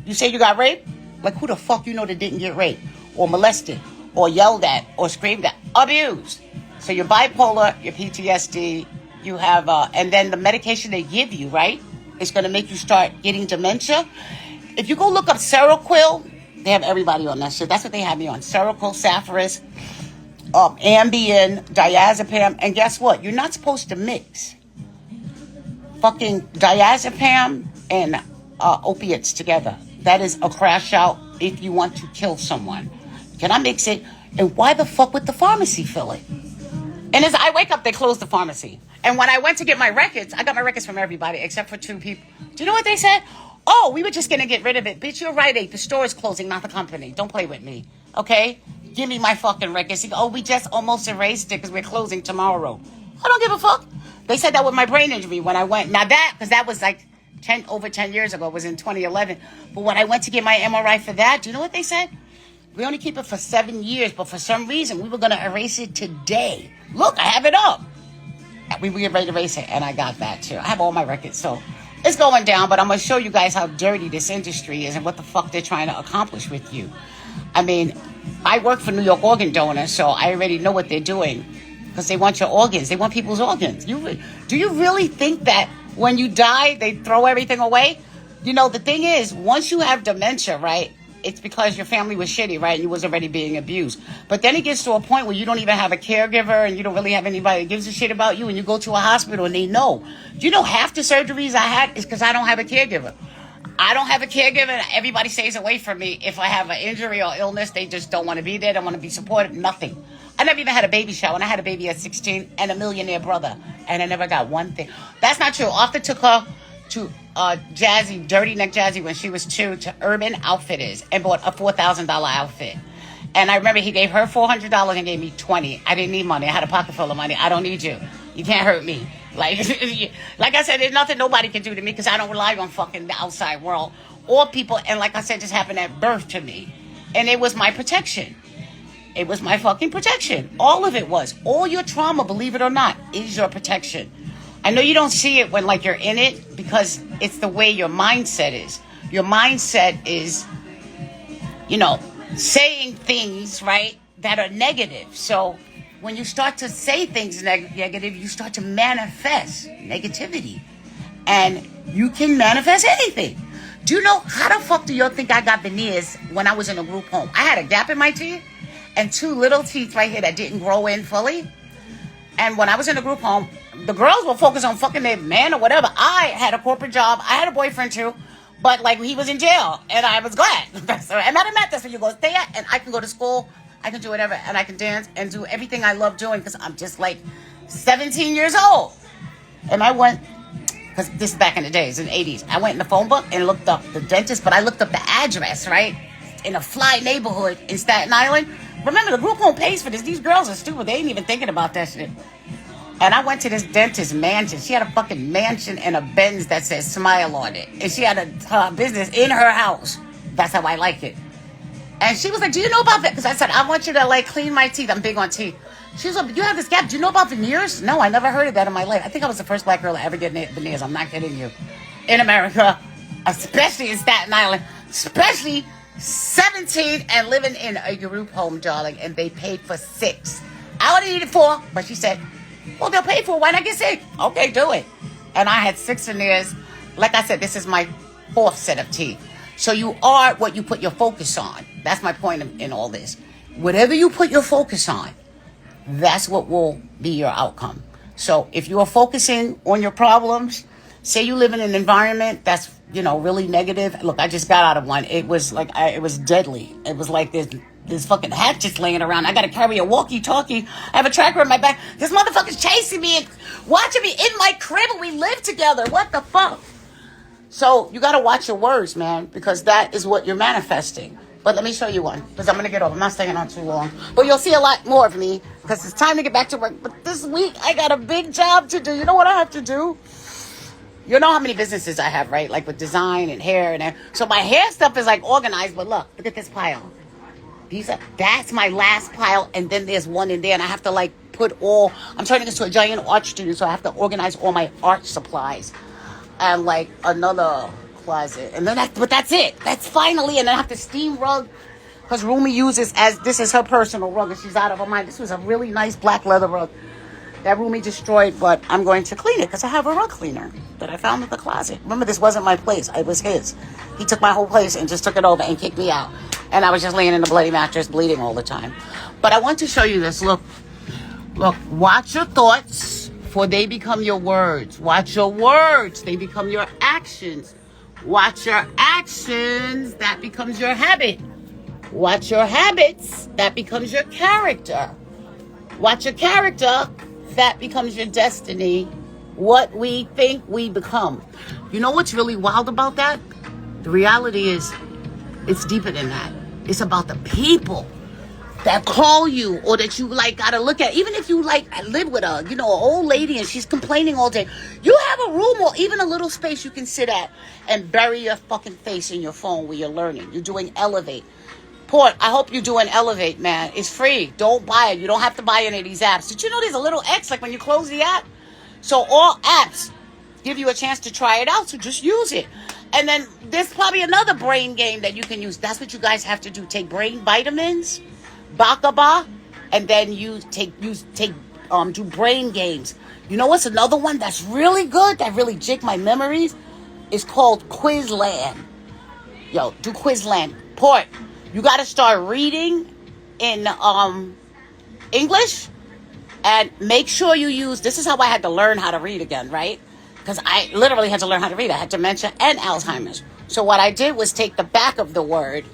You say you got raped? Like, who the fuck you know that didn't get raped or molested or yelled at or screamed at? Abused. So you're bipolar, you're PTSD, you have, and then the medication they give you, right? It's going to make you start getting dementia. If you go look up Seroquel, they have everybody on that shit. That's what they have me on. Seroquel, Sapphirus, Ambien, diazepam, and guess what? You're not supposed to mix fucking diazepam and opiates together. That is a crash out if you want to kill someone. Can I mix it? And why the fuck would the pharmacy fill it? And as I wake up, they close the pharmacy. And when I went to get my records, I got my records from everybody except for 2 people. Do you know what they said? Oh, we were just going to get rid of it. Bitch, you're right, the store is closing, not the company. Don't play with me, okay? Give me my fucking records. Oh, we just almost erased it because we're closing tomorrow. I don't give a fuck. They said that with my brain injury when I went. Now because that was over 10 years ago. It was in 2011. But when I went to get my MRI for that, do you know what they said? We only keep it for 7 years, but for some reason, we were going to erase it today. Look, I have it up. We were ready to erase it, and I got that, too. I have all my records, so it's going down, but I'm going to show you guys how dirty this industry is and what the fuck they're trying to accomplish with you. I mean, I work for New York Organ Donor, so I already know what they're doing. because they want your organs. They want people's organs. Do you really think that when you die, they throw everything away? You know, the thing is, once you have dementia, right, it's because your family was shitty, right, and you was already being abused. But then it gets to a point where you don't even have a caregiver and you don't really have anybody that gives a shit about you, and you go to a hospital and they know. Do you know half the surgeries I had is because I don't have a caregiver? I don't have a caregiver, and everybody stays away from me. If I have an injury or illness, they just don't want to be there, don't want to be supported, nothing. I never even had a baby shower, and I had a baby at 16 and a millionaire brother, and I never got one thing. That's not true. Arthur took her to Jazzy, Dirty Neck Jazzy, when she was 2, to Urban Outfitters and bought a $4,000 outfit. And I remember he gave her $400 and gave me $20. I didn't need money. I had a pocket full of money. I don't need you. You can't hurt me. Like I said, there's nothing nobody can do to me because I don't rely on fucking the outside world or people. And like I said, just happened at birth to me. And it was my protection. It was my fucking protection. All of it was. All your trauma, believe it or not, is your protection. I know you don't see it when like you're in it because it's the way your mindset is. Your mindset is, you know, saying things, right, that are negative. So when you start to say things negative, you start to manifest negativity. And you can manifest anything. Do you know how the fuck do you think I got veneers when I was in a group home? I had a gap in my teeth and 2 little teeth right here that didn't grow in fully. And when I was in a group home, the girls were focused on fucking their man or whatever. I had a corporate job. I had a boyfriend too. But like he was in jail. And I was glad. And I met that's where you go stay at. And I can go to school. I can do whatever. And I can dance and do everything I love doing. Because I'm just like 17 years old. And I went, because this is back in the days, in the 80s. I went in the phone book and looked up the dentist. But I looked up the address, right? In a fly neighborhood in Staten Island. Remember, the group home pays for this. These girls are stupid. They ain't even thinking about that shit. And I went to this dentist mansion. She had a fucking mansion and a Benz that says Smile on it. And she had a business in her house. That's how I like it. And she was like, do you know about that? Because I said, I want you to like clean my teeth. I'm big on teeth. She was like, you have this gap. Do you know about veneers? No, I never heard of that in my life. I think I was the first black girl to ever get veneers. I'm not kidding you. In America, especially in Staten Island, especially 17 and living in a group home, darling. And they paid for 6. I only needed 4, but she said, well, they'll pay for it. Why not get 6? Okay, do it. And I had 6 veneers. Like I said, this is my 4th set of teeth. So you are what you put your focus on. That's my point in all this. Whatever you put your focus on, that's what will be your outcome. So if you are focusing on your problems, say you live in an environment that's, you know, really negative. Look, I just got out of one. It was like, it was deadly. It was like this fucking hatchets laying around. I gotta carry a walkie-talkie. I have a tracker in my back. This motherfucker's chasing me and watching me in my crib and we live together. What the fuck? So you gotta watch your words, man, because that is what you're manifesting. But let me show you one, because I'm gonna get off. I'm not staying on too long. But you'll see a lot more of me, because it's time to get back to work. But this week, I got a big job to do. You know what I have to do? You know how many businesses I have, right? Like with design and hair and everything. So my hair stuff is like organized, but look at this pile. That's my last pile, and then there's one in there, and I have to like I'm turning this to a giant art studio, so I have to organize all my art supplies. And like another closet. And then but that's it. That's finally, and then I have to steam rug, because Rumi uses this is her personal rug, and she's out of her mind. This was a really nice black leather rug that Rumi destroyed, but I'm going to clean it because I have a rug cleaner that I found in the closet. Remember, this wasn't my place. It was his. He took my whole place and just took it over and kicked me out. And I was just laying in a bloody mattress, bleeding all the time. But I want to show you this. Look, watch your thoughts, for they become your words. Watch your words, they become your actions. Watch your actions, that becomes your habit. Watch your habits, that becomes your character. Watch your character, that becomes your destiny. What we think we become. You know what's really wild about that? The reality is, it's deeper than that. It's about the people that call you, or that you like gotta look at. Even if you like live with an old lady and she's complaining all day, you have a room or even a little space you can sit at and bury your fucking face in your phone where you're learning. You're doing Elevate. Port, I hope you're doing Elevate, man. It's free. Don't buy it. You don't have to buy any of these apps. Did you know there's a little X like when you close the app? So all apps give you a chance to try it out, so just use it. And then there's probably another brain game that you can use. That's what you guys have to do. Take brain vitamins, Bakaba, and then you take do brain games. You know what's another one that's really good, that really jig my memories? It's called Quizland. Yo, do Quizland. Port, you got to start reading in English, and make sure you use, this is how I had to learn how to read again, right? Because I literally had to learn how to read. I had dementia and Alzheimer's. So what I did was take the back of the word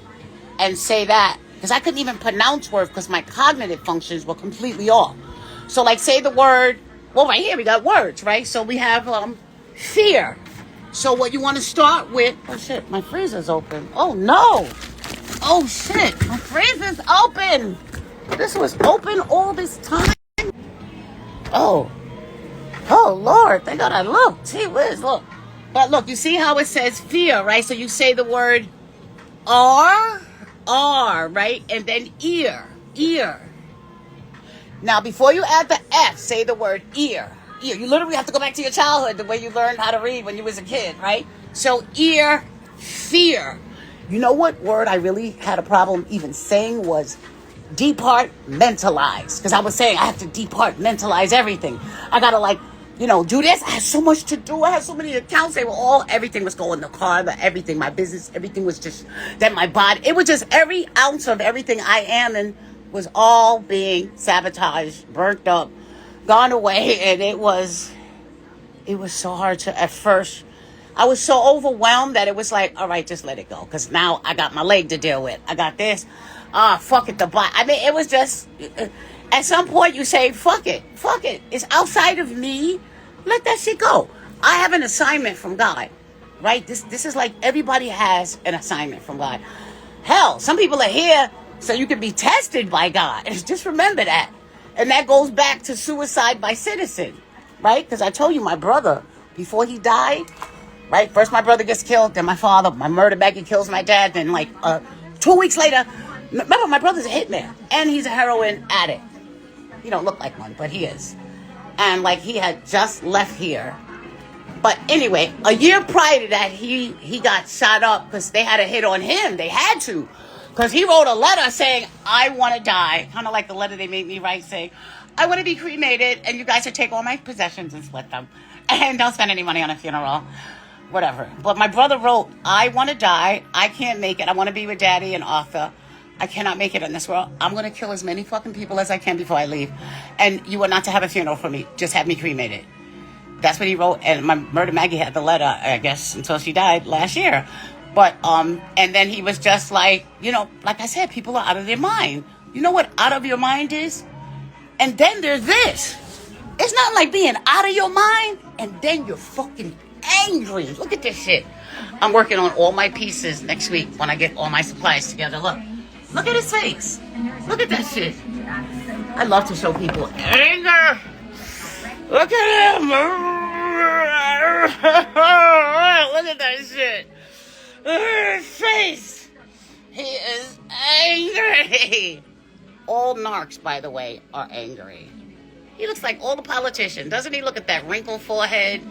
and say that, because I couldn't even pronounce words because my cognitive functions were completely off. So like say the word, well, right here we got words, right? So we have fear. So what you want to start with, oh shit, my freezer's open. Oh no. Oh shit, my freezer's open. This was open all this time. Oh Lord, thank God I looked. Gee whiz, look. But look, you see how it says fear, right? So you say the word R, right? And then ear. Now, before you add the F, say the word ear. You literally have to go back to your childhood, the way you learned how to read when you was a kid, right? So ear, fear. You know what word I really had a problem even saying was departmentalize. Because I was saying I have to departmentalize everything. I got to do this. I had so much to do. I had so many accounts. Everything was going, the car, everything, my business, everything was just, then my body. It was just every ounce of everything I am and was all being sabotaged, burnt up, gone away. And it was so hard to, at first, I was so overwhelmed that it was like, all right, just let it go. Because now I got my leg to deal with. I got this. Fuck it, the body. I mean, it was just, at some point you say, fuck it. It's outside of me. Let that shit go. I have an assignment from God, right? This is like everybody has an assignment from God. Hell, some people are here so you can be tested by God. Just remember that. And that goes back to suicide by citizen, right? Because I told you my brother, before he died, right? First my brother gets killed, then my father, my murder baggie kills my dad, then 2 weeks later, remember my brother's a hitman and he's a heroin addict. He don't look like one, but he is. And he had just left here. But anyway, a year prior to that, he got shot up because they had a hit on him. They had to. Because he wrote a letter saying, I want to die. Kind of like the letter they made me write saying, I want to be cremated and you guys should take all my possessions and split them. And don't spend any money on a funeral. Whatever. But my brother wrote, I want to die. I can't make it. I want to be with Daddy and Arthur. I cannot make it in this world. I'm going to kill as many fucking people as I can before I leave. And you are not to have a funeral for me. Just have me cremated. That's what he wrote. And my murder Maggie had the letter, I guess, until she died last year. But, and then he was just like I said, people are out of their mind. You know what out of your mind is? And then there's this. It's not like being out of your mind and then you're fucking angry. Look at this shit. I'm working on all my pieces next week when I get all my supplies together. Look at his face. Look at that shit. I love to show people anger. Look at him. Look at that shit. Look at his face. He is angry. All narcs, by the way, are angry. He looks like all the politicians. Doesn't he look at that wrinkled forehead,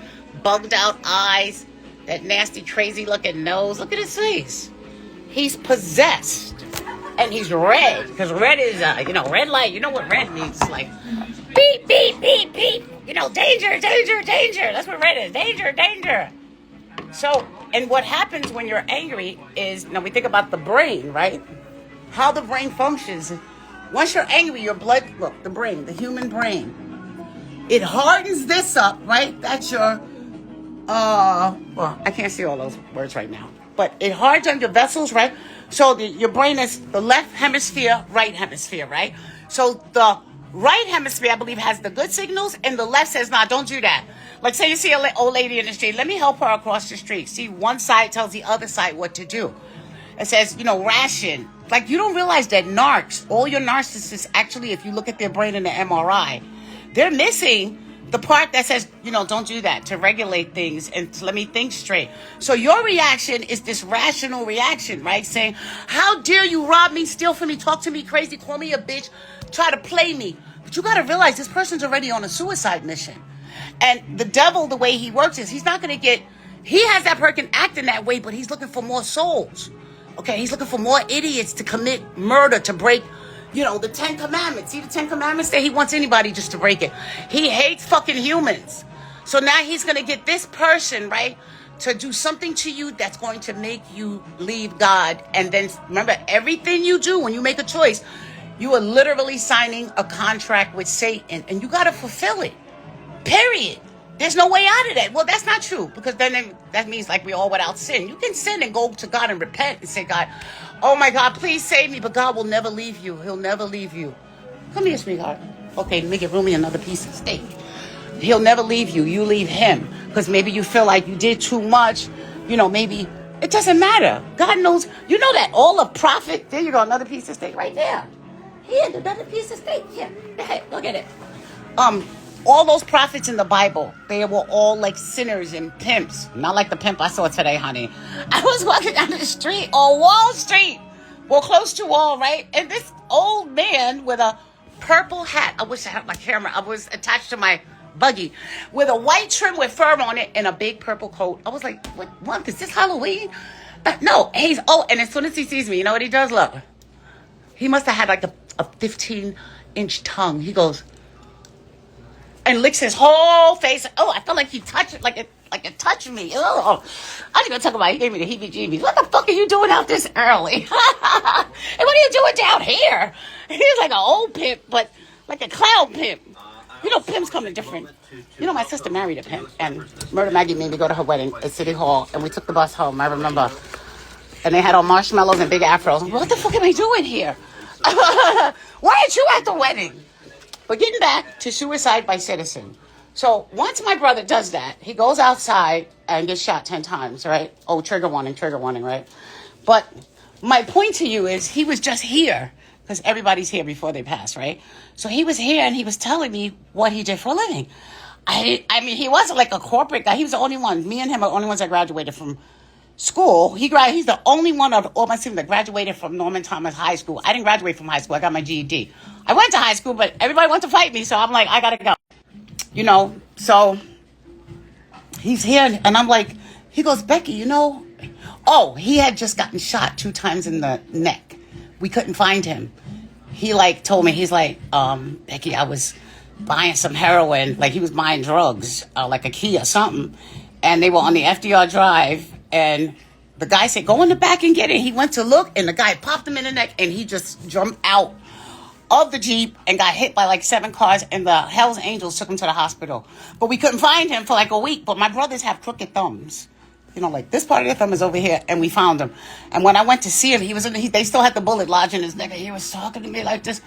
bugged out eyes, that nasty, crazy looking nose? Look at his face. He's possessed. And he's red, because red is, red light. You know what red means? Like, beep, beep, beep, beep. Danger, danger, danger. That's what red is. Danger, danger. So, and what happens when you're angry is, we think about the brain, right? How the brain functions. Once you're angry, your blood, look, the brain, the human brain, it hardens this up, right? That's your, well, I can't see all those words right now. But it hardens your vessels, right? So your brain is the left hemisphere, right hemisphere, right? So the right hemisphere, I believe, has the good signals, and the left says, nah, don't do that. Like, say you see an old lady in the street, let me help her across the street. See, one side tells the other side what to do. It says, ration. Like, you don't realize that narcs, all your narcissists, actually, if you look at their brain in the MRI, they're missing the part that says, don't do that, to regulate things and to let me think straight. So your reaction is this rational reaction, right? Saying, how dare you rob me, steal from me, talk to me crazy, call me a bitch, try to play me. But you got to realize this person's already on a suicide mission. And the devil, the way he works is he's not going to he has that person acting that way, but he's looking for more souls. Okay, he's looking for more idiots to commit murder, to break You know, the 10 Commandments. See the 10 Commandments there? He wants anybody just to break it. He hates fucking humans. So now he's going to get this person, right, to do something to you that's going to make you leave God. And then remember, everything you do when you make a choice, you are literally signing a contract with Satan, and you got to fulfill it. Period. There's no way out of that. Well, that's not true, because then that means like we all without sin. You can sin and go to God and repent and say, God, oh my God, please save me. But God will never leave you. He'll never leave you. Come here, sweetheart. Okay, make it room me another piece of steak. He'll never leave you. You leave him, because maybe you feel like you did too much. You know, maybe it doesn't matter. God knows. You know that all the prophet. There you go, another piece of steak right there. Here, another piece of steak. Here, look at it. All those prophets in the Bible, they were all like sinners and pimps. Not like the pimp I saw today, honey. I was walking down the street on Wall Street. Well, close to Wall, right? And this old man with a purple hat. I wish I had my camera. I was attached to my buggy with a white trim with fur on it and a big purple coat. I was like, what is this, Halloween? But no, and as soon as he sees me, you know what he does? Look. He must have had like a 15-inch tongue. He goes and licks his whole face. Oh, I felt like he touched it, like it touched me. Oh, I didn't even talk about it. He gave me the heebie-jeebies. What the fuck are you doing out this early? And what are you doing down here? He's like an old pimp, but like a clown pimp. You know, pimps come in different. You know, my sister married a pimp, and Murder Maggie made me go to her wedding at City Hall, and we took the bus home. I remember. And they had all marshmallows and big afros. What the fuck am I doing here? Why aren't you at the wedding? But getting back to suicide by citizen. So once my brother does that, he goes outside and gets shot 10 times, right? Oh, trigger warning, right? But my point to you is he was just here, because everybody's here before they pass, right? So he was here and he was telling me what he did for a living. I mean, he wasn't like a corporate guy. He was the only one. Me and him are the only ones that graduated from school. He's the only one of all my students that graduated from Norman Thomas High School. I didn't graduate from high school. I got my GED. I went to high school, but everybody wanted to fight me, so I'm like, I gotta go. You know, so he's here, and I'm like, he goes, Becky, you know, oh, he had just gotten shot 2 times in the neck. We couldn't find him. He like told me, he's like, Becky, I was buying some heroin, like he was buying drugs, like a key or something, and they were on the FDR Drive. And the guy said, go in the back and get it. He went to look, and the guy popped him in the neck, and he just jumped out of the Jeep and got hit by like 7 cars, and the Hells Angels took him to the hospital. But we couldn't find him for like a week. But my brothers have crooked thumbs. You know, like this part of their thumb is over here, and we found him. And when I went to see him, they still had the bullet lodged in his neck, and he was talking to me like this.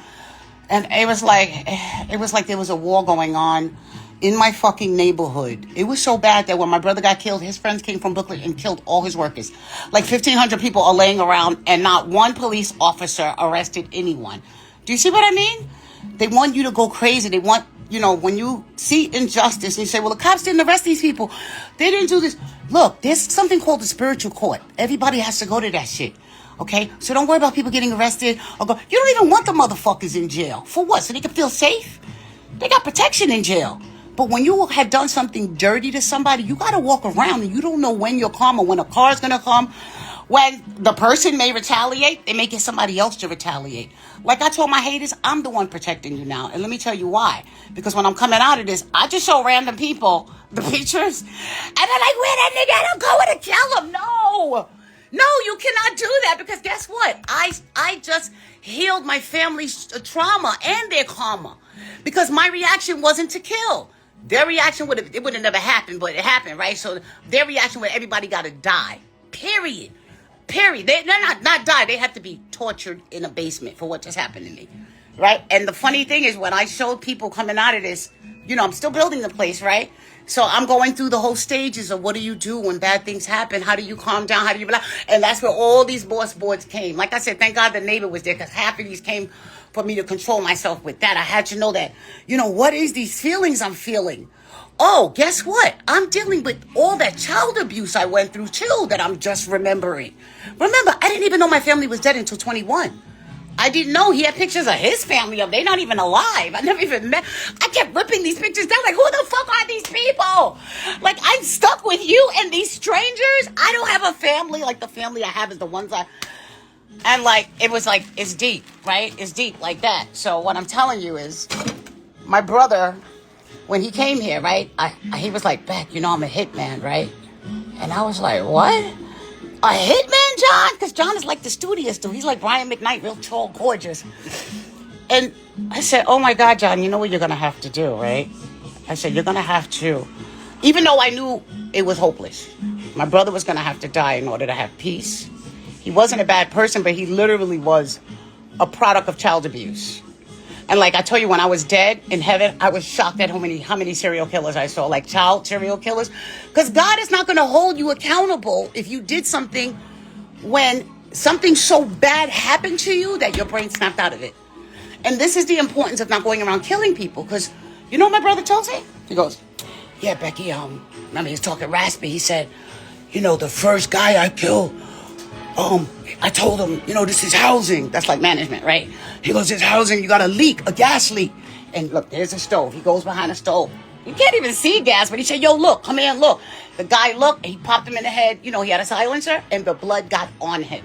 And it was like there was a war going on in my fucking neighborhood. It was so bad that when my brother got killed, his friends came from Brooklyn and killed all his workers. Like 1,500 people are laying around, and not one police officer arrested anyone. Do you see what I mean? They want you to go crazy. They want, you know, when you see injustice and you say, well, the cops didn't arrest these people. They didn't do this. Look, there's something called the spiritual court. Everybody has to go to that shit. Okay? So don't worry about people getting arrested. You don't even want the motherfuckers in jail. For what? So they can feel safe? They got protection in jail. But when you have done something dirty to somebody, you got to walk around, and you don't know when you'll come or when a car's going to come. When the person may retaliate, they may get somebody else to retaliate. Like I told my haters, I'm the one protecting you now. And let me tell you why. Because when I'm coming out of this, I just show random people the pictures. And they're like, where that nigga? I'm going to kill him. No, you cannot do that, because guess what? I just healed my family's trauma and their karma, because my reaction wasn't to kill. Their reaction would have never happened, but it happened, right? So their reaction was everybody got to die. Period. They're not die. They have to be tortured in a basement for what just happened to me, right? And the funny thing is, when I showed people coming out of this, you know, I'm still building the place, right? So I'm going through the whole stages of what do you do when bad things happen? How do you calm down? How do you blah? And that's where all these boss boards came. Like I said, thank God the neighbor was there, because half of these came for me to control myself with that. I had to know that, you know, what is these feelings I'm feeling? Oh, guess what? I'm dealing with all that child abuse I went through too, that I'm just remembering. Remember, I didn't even know my family was dead until 21. I didn't know. He had pictures of his family of. They're not even alive. I never even met. I kept ripping these pictures down. Like, who the fuck are these people? Like, I'm stuck with you and these strangers. I don't have a family. Like, the family I have is the ones And like, it was like, it's deep, right? It's deep like that. So what I'm telling you is, my brother, when he came here, right, he was like, Beck, you know I'm a hitman, right? And I was like, what? A hitman, John? Because John is like the studious dude. He's like Brian McKnight, real tall, gorgeous. And I said, oh my God, John, you know what you're going to have to do, right? I said, you're going to have to, even though I knew it was hopeless, my brother was going to have to die in order to have peace. He wasn't a bad person, but he literally was a product of child abuse. And like I tell you, when I was dead in heaven, I was shocked at how many serial killers I saw, like child serial killers. Because God is not going to hold you accountable if you did something when something so bad happened to you that your brain snapped out of it. And this is the importance of not going around killing people. Because you know what my brother tells me? He goes, yeah, Becky, remember he's talking raspy. He said, you know, the first guy I killed, I told him, you know, this is housing. That's like management, right? He goes, this housing, you got a leak, a gas leak. And look, there's a stove. He goes behind the stove. You can't even see gas, but he said, yo, look, come here and look. The guy looked, and he popped him in the head. You know, he had a silencer, and the blood got on him.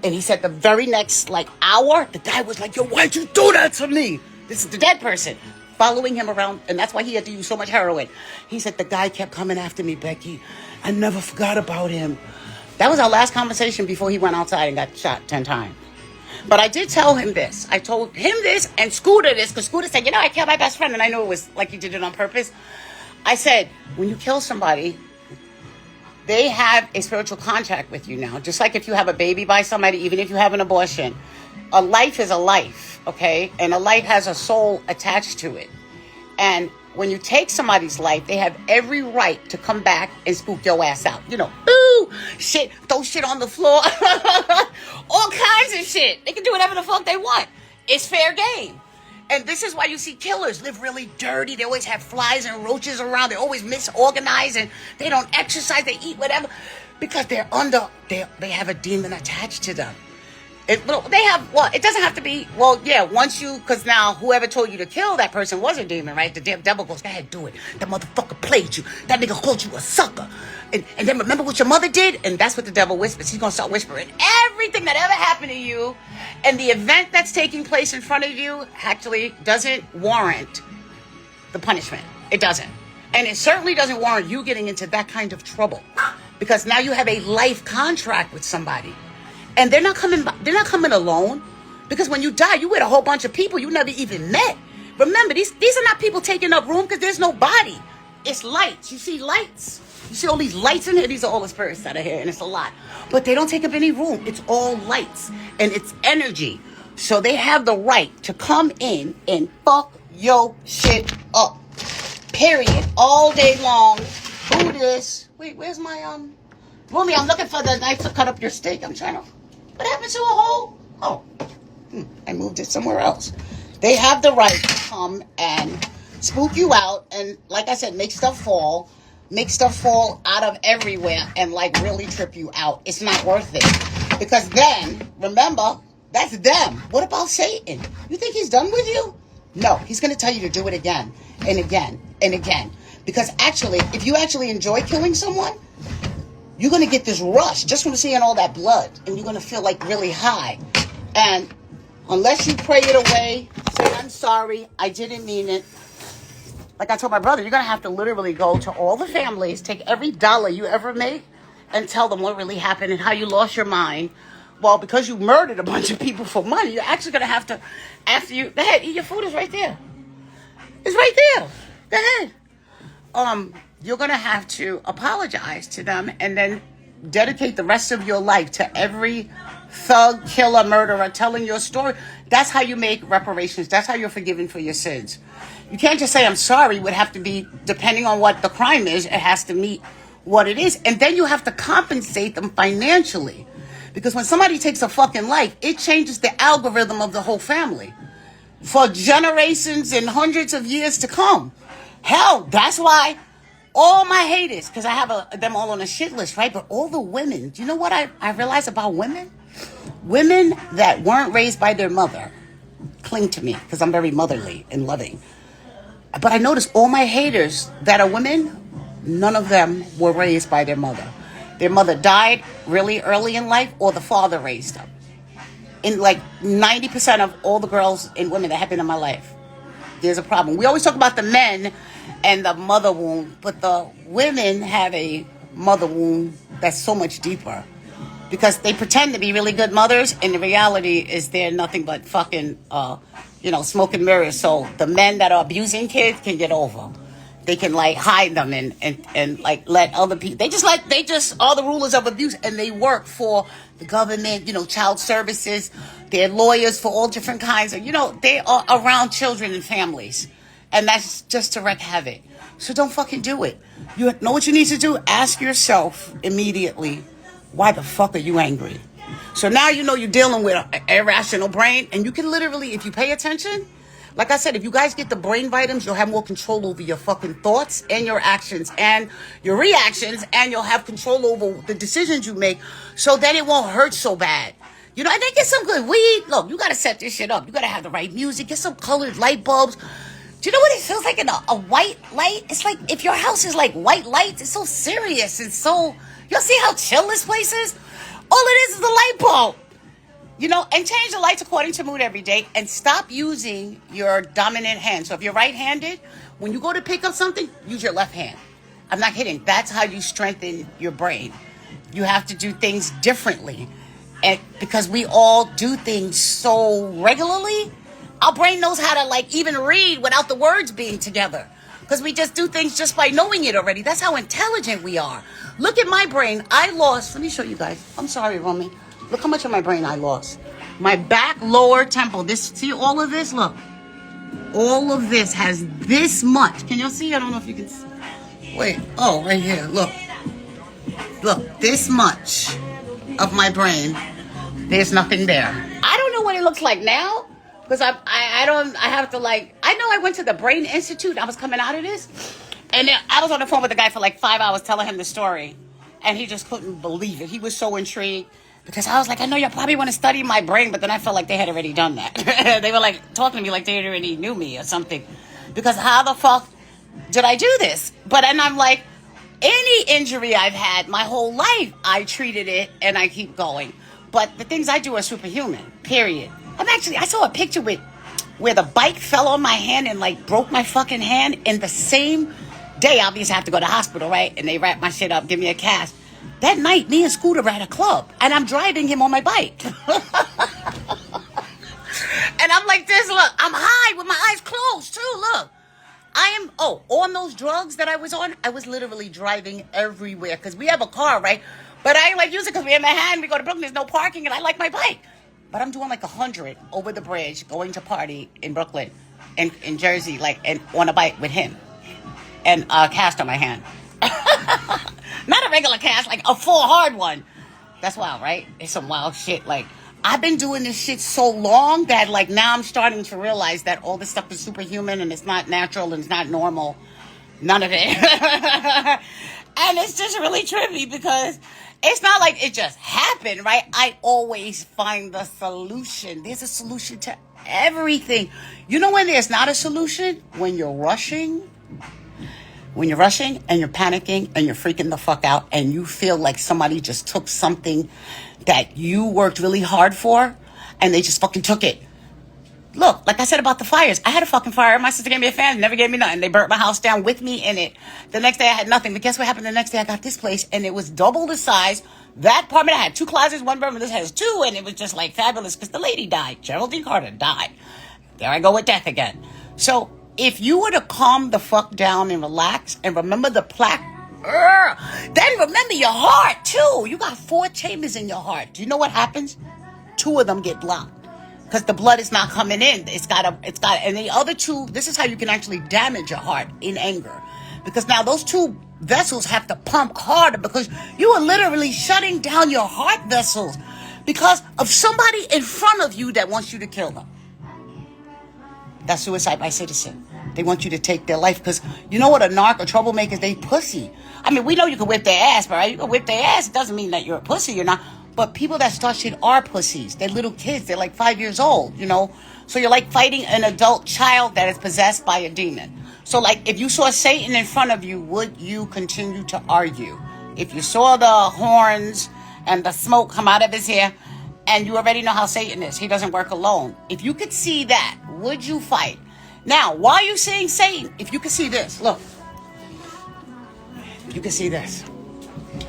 And he said the very next, like, hour, the guy was like, yo, why'd you do that to me? This is the dead person following him around, and that's why he had to use so much heroin. He said, the guy kept coming after me, Becky. I never forgot about him. That was our last conversation before he went outside and got shot 10 times. But I did tell him this. I told him this and Scooter this, because Scooter said, you know, I killed my best friend, and I know it was like you did it on purpose. I said, when you kill somebody, they have a spiritual contract with you now. Just like if you have a baby by somebody, even if you have an abortion, a life is a life, okay? And a life has a soul attached to it. And when you take somebody's life, they have every right to come back and spook your ass out. You know, boo, shit, throw shit on the floor, all kinds of shit. They can do whatever the fuck they want. It's fair game. And this is why you see killers live really dirty. They always have flies and roaches around. They're always misorganized, and they don't exercise. They eat whatever because they have a demon attached to them. It doesn't have to be, because now whoever told you to kill that person was a demon, right? The devil goes, go ahead, do it. That motherfucker played you. That nigga called you a sucker. And then remember what your mother did? And that's what the devil whispers. He's going to start whispering everything that ever happened to you. And the event that's taking place in front of you actually doesn't warrant the punishment. It doesn't. And it certainly doesn't warrant you getting into that kind of trouble. Because now you have a life contract with somebody. And they're not coming alone, because when you die, you with a whole bunch of people you never even met. Remember, these are not people taking up room, because there's no body. It's lights. You see lights. You see all these lights in here. These are all the spirits that are here, and it's a lot. But they don't take up any room. It's all lights, and it's energy. So they have the right to come in and fuck your shit up. Period. All day long. Who this? Wait, where's my Rumi, I'm looking for the knife to cut up your steak. I'm trying to... What happened to a hole? Oh, I moved it somewhere else. They have the right to come and spook you out and, like I said, make stuff fall out of everywhere and, like, really trip you out. It's not worth it. Because then, remember, that's them. What about Satan? You think he's done with you? No, he's going to tell you to do it again and again and again. Because actually, if you actually enjoy killing someone, you're going to get this rush just from seeing all that blood. And you're going to feel like really high. And unless you pray it away, say, I'm sorry, I didn't mean it. Like I told my brother, you're going to have to literally go to all the families, take every dollar you ever make, and tell them what really happened and how you lost your mind. Well, because you murdered a bunch of people for money, you're actually going to have to, go ahead, eat your food. Is right there. It's right there. Go ahead. You're going to have to apologize to them and then dedicate the rest of your life to every thug, killer, murderer telling your story. That's how you make reparations. That's how you're forgiven for your sins. You can't just say, I'm sorry. It would have to be, depending on what the crime is, it has to meet what it is. And then you have to compensate them financially. Because when somebody takes a fucking life, it changes the algorithm of the whole family for generations and hundreds of years to come. Hell, that's why all my haters, because I have them all on a shit list, right? But all the women, do you know what I realized about women? Women that weren't raised by their mother cling to me because I'm very motherly and loving. But I noticed all my haters that are women, none of them were raised by their mother. Their mother died really early in life, or the father raised them. In like 90% of all the girls and women that have been in my life, there's a problem. We always talk about the men and the mother wound, but the women have a mother wound that's so much deeper. Because they pretend to be really good mothers, and the reality is they're nothing but fucking, smoke and mirrors. So the men that are abusing kids can get over. They can like hide them and like let other people. They just are the rulers of abuse, and they work for the government, child services. They're lawyers for all different kinds of, they are around children and families, and that's just to wreak havoc. So don't fucking do it. You know what you need to do? Ask yourself immediately, why the fuck are you angry? So now you're dealing with an irrational brain, and you can literally, if you pay attention, like I said, if you guys get the brain vitamins, you'll have more control over your fucking thoughts and your actions and your reactions, and you'll have control over the decisions you make, so that it won't hurt so bad. And then get some good weed. Look, you gotta set this shit up. You gotta have the right music. Get some colored light bulbs. Do you know what it feels like in a white light? It's like if your house is like white lights, it's so serious and so... You'll see how chill this place is? All it is the light bulb. And change the lights according to mood every day, and stop using your dominant hand. So if you're right-handed, when you go to pick up something, use your left hand. I'm not kidding. That's how you strengthen your brain. You have to do things differently. And because we all do things so regularly, our brain knows how to even read without the words being together. Because we just do things just by knowing it already. That's how intelligent we are. Look at my brain. I lost, let me show you guys. I'm sorry, Romy. Look how much of my brain I lost. My back lower temple. See all of this? Look. All of this has this much. Can you see? I don't know if you can see. Wait. Oh, right here. Look. Look. This much of my brain. There's nothing there. I don't know what it looks like now. Because I have to I know I went to the Brain Institute. I was coming out of this. And I was on the phone with the guy for 5 hours telling him the story. And he just couldn't believe it. He was so intrigued. Because I was like, I know you probably want to study my brain. But then I felt like they had already done that. They were talking to me like they already knew me or something. Because how the fuck did I do this? But and I'm like, any injury I've had my whole life, I treated it and I keep going. But the things I do are superhuman, period. I saw a picture where the bike fell on my hand and broke my fucking hand in the same day. Obviously I have to go to the hospital, right? And they wrap my shit up, give me a cast. That night, me and Scooter were at a club, and I'm driving him on my bike. And I'm like this, look, I'm high with my eyes closed, too, look. On those drugs that I was on, I was literally driving everywhere, because we have a car, right? But I ain't use it because we have my hand, we go to Brooklyn, there's no parking, and I like my bike. But I'm doing 100 over the bridge, going to party in Brooklyn, in Jersey, and on a bike with him. And a cast on my hand. Not a regular cast, a full hard one. That's wild, right? It's some wild shit. I've been doing this shit so long that now I'm starting to realize that all this stuff is superhuman and it's not natural and it's not normal. None of it. And it's just really trippy because it's not like it just happened, right? I always find the solution. There's a solution to everything. You know when there's not a solution? When you're rushing. When you're rushing and you're panicking and you're freaking the fuck out and you feel like somebody just took something that you worked really hard for and they just fucking took it. Look, like I said about the fires, I had a fucking fire. My sister gave me a fan, never gave me nothing. They burnt my house down with me in it. The next day I had nothing. But guess what happened the next day? I got this place and it was double the size. That apartment, I had 2 closets, 1 bedroom. This has 2, and it was just fabulous because the lady died. Geraldine Carter died. There I go with death again. So if you were to calm the fuck down and relax and remember the plaque, then remember your heart too. You got 4 chambers in your heart. Do you know what happens? 2 of them get blocked because the blood is not coming in. And the other 2, this is how you can actually damage your heart in anger. Because now those 2 vessels have to pump harder because you are literally shutting down your heart vessels because of somebody in front of you that wants you to kill them. That's suicide by citizen. They want you to take their life because you know what a narc or troublemaker is? They pussy. I mean, we know you can whip their ass, but right? You can whip their ass. It doesn't mean that you're a pussy. You're not. But people that start shit are pussies. They're little kids. They're 5 years old, So you're fighting an adult child that is possessed by a demon. So if you saw Satan in front of you, would you continue to argue? if you saw the horns and the smoke come out of his hair, and you already know how Satan is. He doesn't work alone. If you could see that, would you fight? Now, why are you seeing Satan? If you could see this, look. You can see this.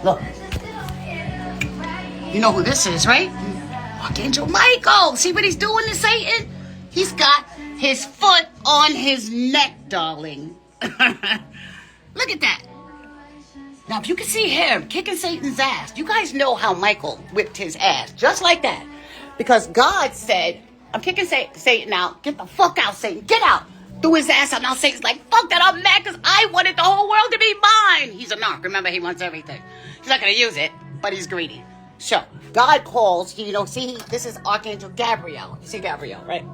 Look. You know who this is, right? Archangel Michael. See what he's doing to Satan? He's got his foot on his neck, darling. Look at that. Now, if you can see him kicking Satan's ass, you guys know how Michael whipped his ass. Just like that. Because God said, I'm kicking Satan out. Get the fuck out, Satan. Get out. Threw his ass out. Now Satan's like, fuck that. I'm mad because I wanted the whole world to be mine. He's a narc. Remember, he wants everything. He's not going to use it, but he's greedy. So, God calls, see, this is Archangel Gabriel. You see Gabriel, right?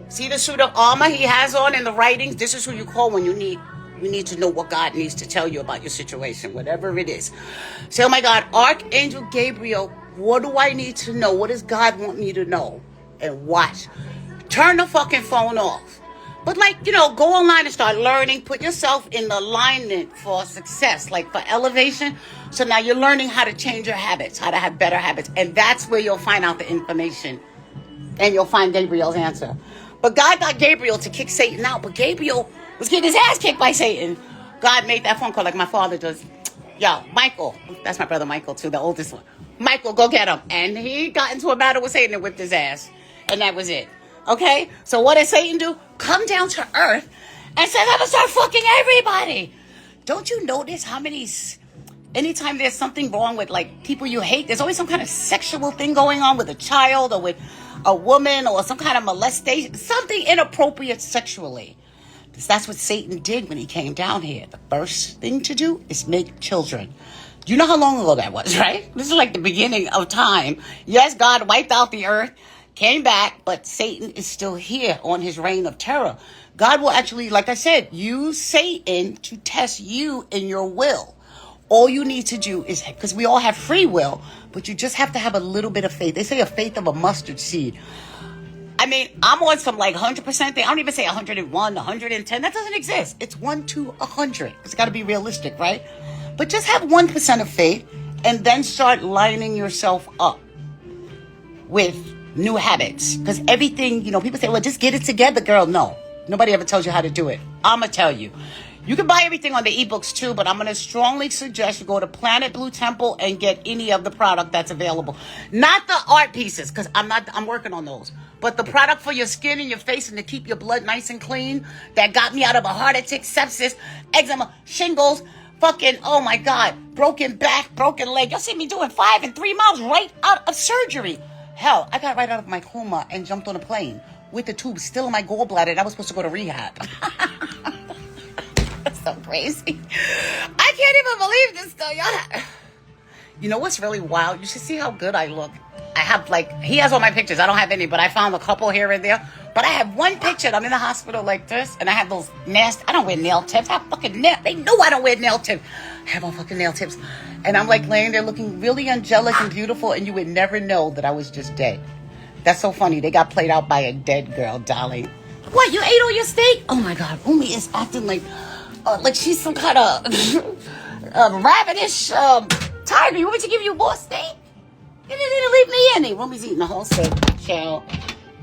See the suit of armor he has on in the writings? This is who you call when you need to know what God needs to tell you about your situation, whatever it is. Say, oh my God, Archangel Gabriel, what do I need to know? What does God want me to know? And watch. Turn the fucking phone off. But go online and start learning. Put yourself in alignment for success, like for elevation. So now you're learning how to change your habits, how to have better habits. And that's where you'll find out the information. And you'll find Gabriel's answer. But God got Gabriel to kick Satan out. But Gabriel was getting his ass kicked by Satan. God made that phone call like my father does. Yo, Michael. That's my brother Michael too, the oldest one. Michael, go get him. And he got into a battle with Satan and whipped his ass. And that was it. Okay? So what did Satan do? Come down to earth and say, I'm going to start fucking everybody. Don't you notice how anytime there's something wrong with people you hate, there's always some kind of sexual thing going on with a child or with a woman or some kind of molestation, something inappropriate sexually. Because that's what Satan did when he came down here. The first thing to do is make children. You know how long ago that was, right? This is like the beginning of time. Yes, God wiped out the earth, came back, but Satan is still here on his reign of terror. God will actually, like I said, use Satan to test you in your will. All you need to do is, because we all have free will, but you just have to have a little bit of faith. They say a faith of a mustard seed. I mean, I'm on some 100% thing. I don't even say 101, 110. That doesn't exist. It's 1 to 100. It's got to be realistic, right? But just have 1% of faith and then start lining yourself up with new habits. Because everything, people say, well, just get it together, girl. No, nobody ever tells you how to do it. I'm going to tell you. You can buy everything on the ebooks too, but I'm going to strongly suggest you go to Planet Blue Temple and get any of the product that's available. Not the art pieces, because I'm working on those. But the product for your skin and your face and to keep your blood nice and clean that got me out of a heart attack, sepsis, eczema, shingles, fucking, oh my God, broken back, broken leg. Y'all see me doing 5 and 3 miles right out of surgery. Hell, I got right out of my coma and jumped on a plane with the tube still in my gallbladder and I was supposed to go to rehab. That's so crazy. I can't even believe this though, y'all. You know what's really wild? You should see how good I look. I have he has all my pictures. I don't have any, but I found a couple here and there. But I have one picture. I'm in the hospital like this, and I have those nasty. I don't wear nail tips. I have fucking nail. They know I don't wear nail tips. I have on fucking nail tips, and I'm laying there looking really angelic and beautiful, and you would never know that I was just dead. That's so funny. They got played out by a dead girl, darling. What? You ate all your steak? Oh my God, Umi is acting like she's some kind of ravenous tiger. You want me to give you more steak? You didn't even leave me any. Rumi's eating the whole steak, child.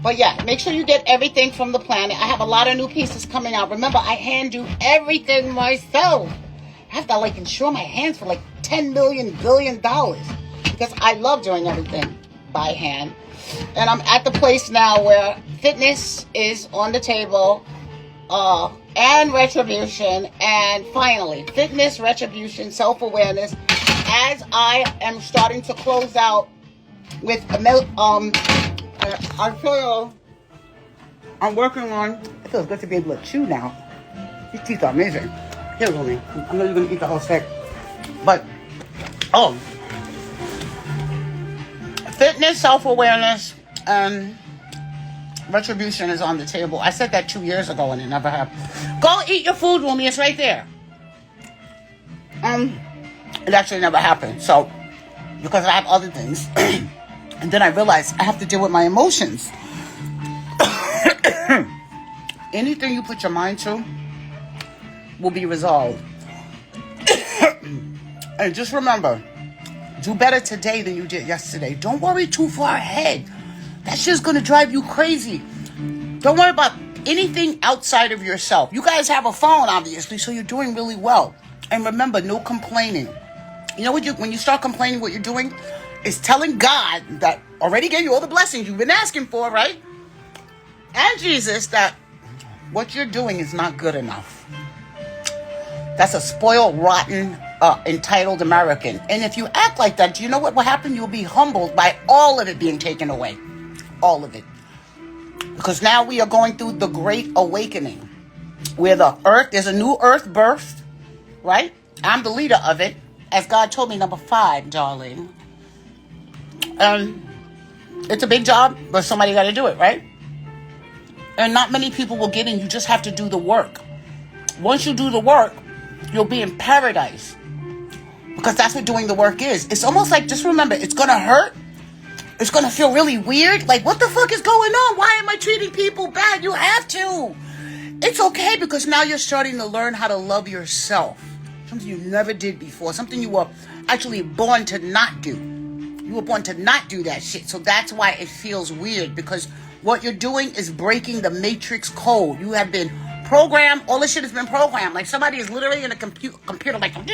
But yeah, make sure you get everything from the planet. I have a lot of new pieces coming out. Remember, I hand do everything myself. I have to insure my hands for $10 billion because I love doing everything by hand. And I'm at the place now where fitness is on the table, and retribution, and finally, fitness, retribution, self-awareness. As I am starting to close out with I feel I'm working on. It feels good to be able to chew now. These teeth are amazing. Here, Rumi. I know you're gonna eat the whole steak, but fitness, self-awareness, and retribution is on the table. I said that 2 years ago and it never happened. Go eat your food, Rumi. It's right there. It actually never happened. So, because I have other things. And then I realized I have to deal with my emotions. Anything you put your mind to will be resolved. And just remember, do better today than you did yesterday. Don't worry too far ahead. That shit's gonna drive you crazy. Don't worry about anything outside of yourself. You guys have a phone, obviously, so you're doing really well. And remember, no complaining. You know what? When you start complaining, what you're doing is telling God that already gave you all the blessings you've been asking for, right? And Jesus, that what you're doing is not good enough. That's a spoiled, rotten, entitled American. And if you act like that, do you know what will happen? You'll be humbled by all of it being taken away. All of it. Because now we are going through the Great Awakening, where the earth, there's a new earth birth, right? I'm the leader of it, as God told me, number 5, darling. It's a big job, but somebody got to do it, right? And not many people will get in. You just have to do the work. Once you do the work, you'll be in paradise. Because that's what doing the work is. It's almost like, just remember, it's going to hurt. It's going to feel really weird. Like, what the fuck is going on? Why am I treating people bad? You have to. It's okay, because now you're starting to learn how to love yourself. Something you never did before. Something you were actually born to not do. You were born to not do that shit. So that's why it feels weird, because what you're doing is breaking the matrix code. You have been programmed. All this shit has been programmed. Like, somebody is literally in a computer like, we're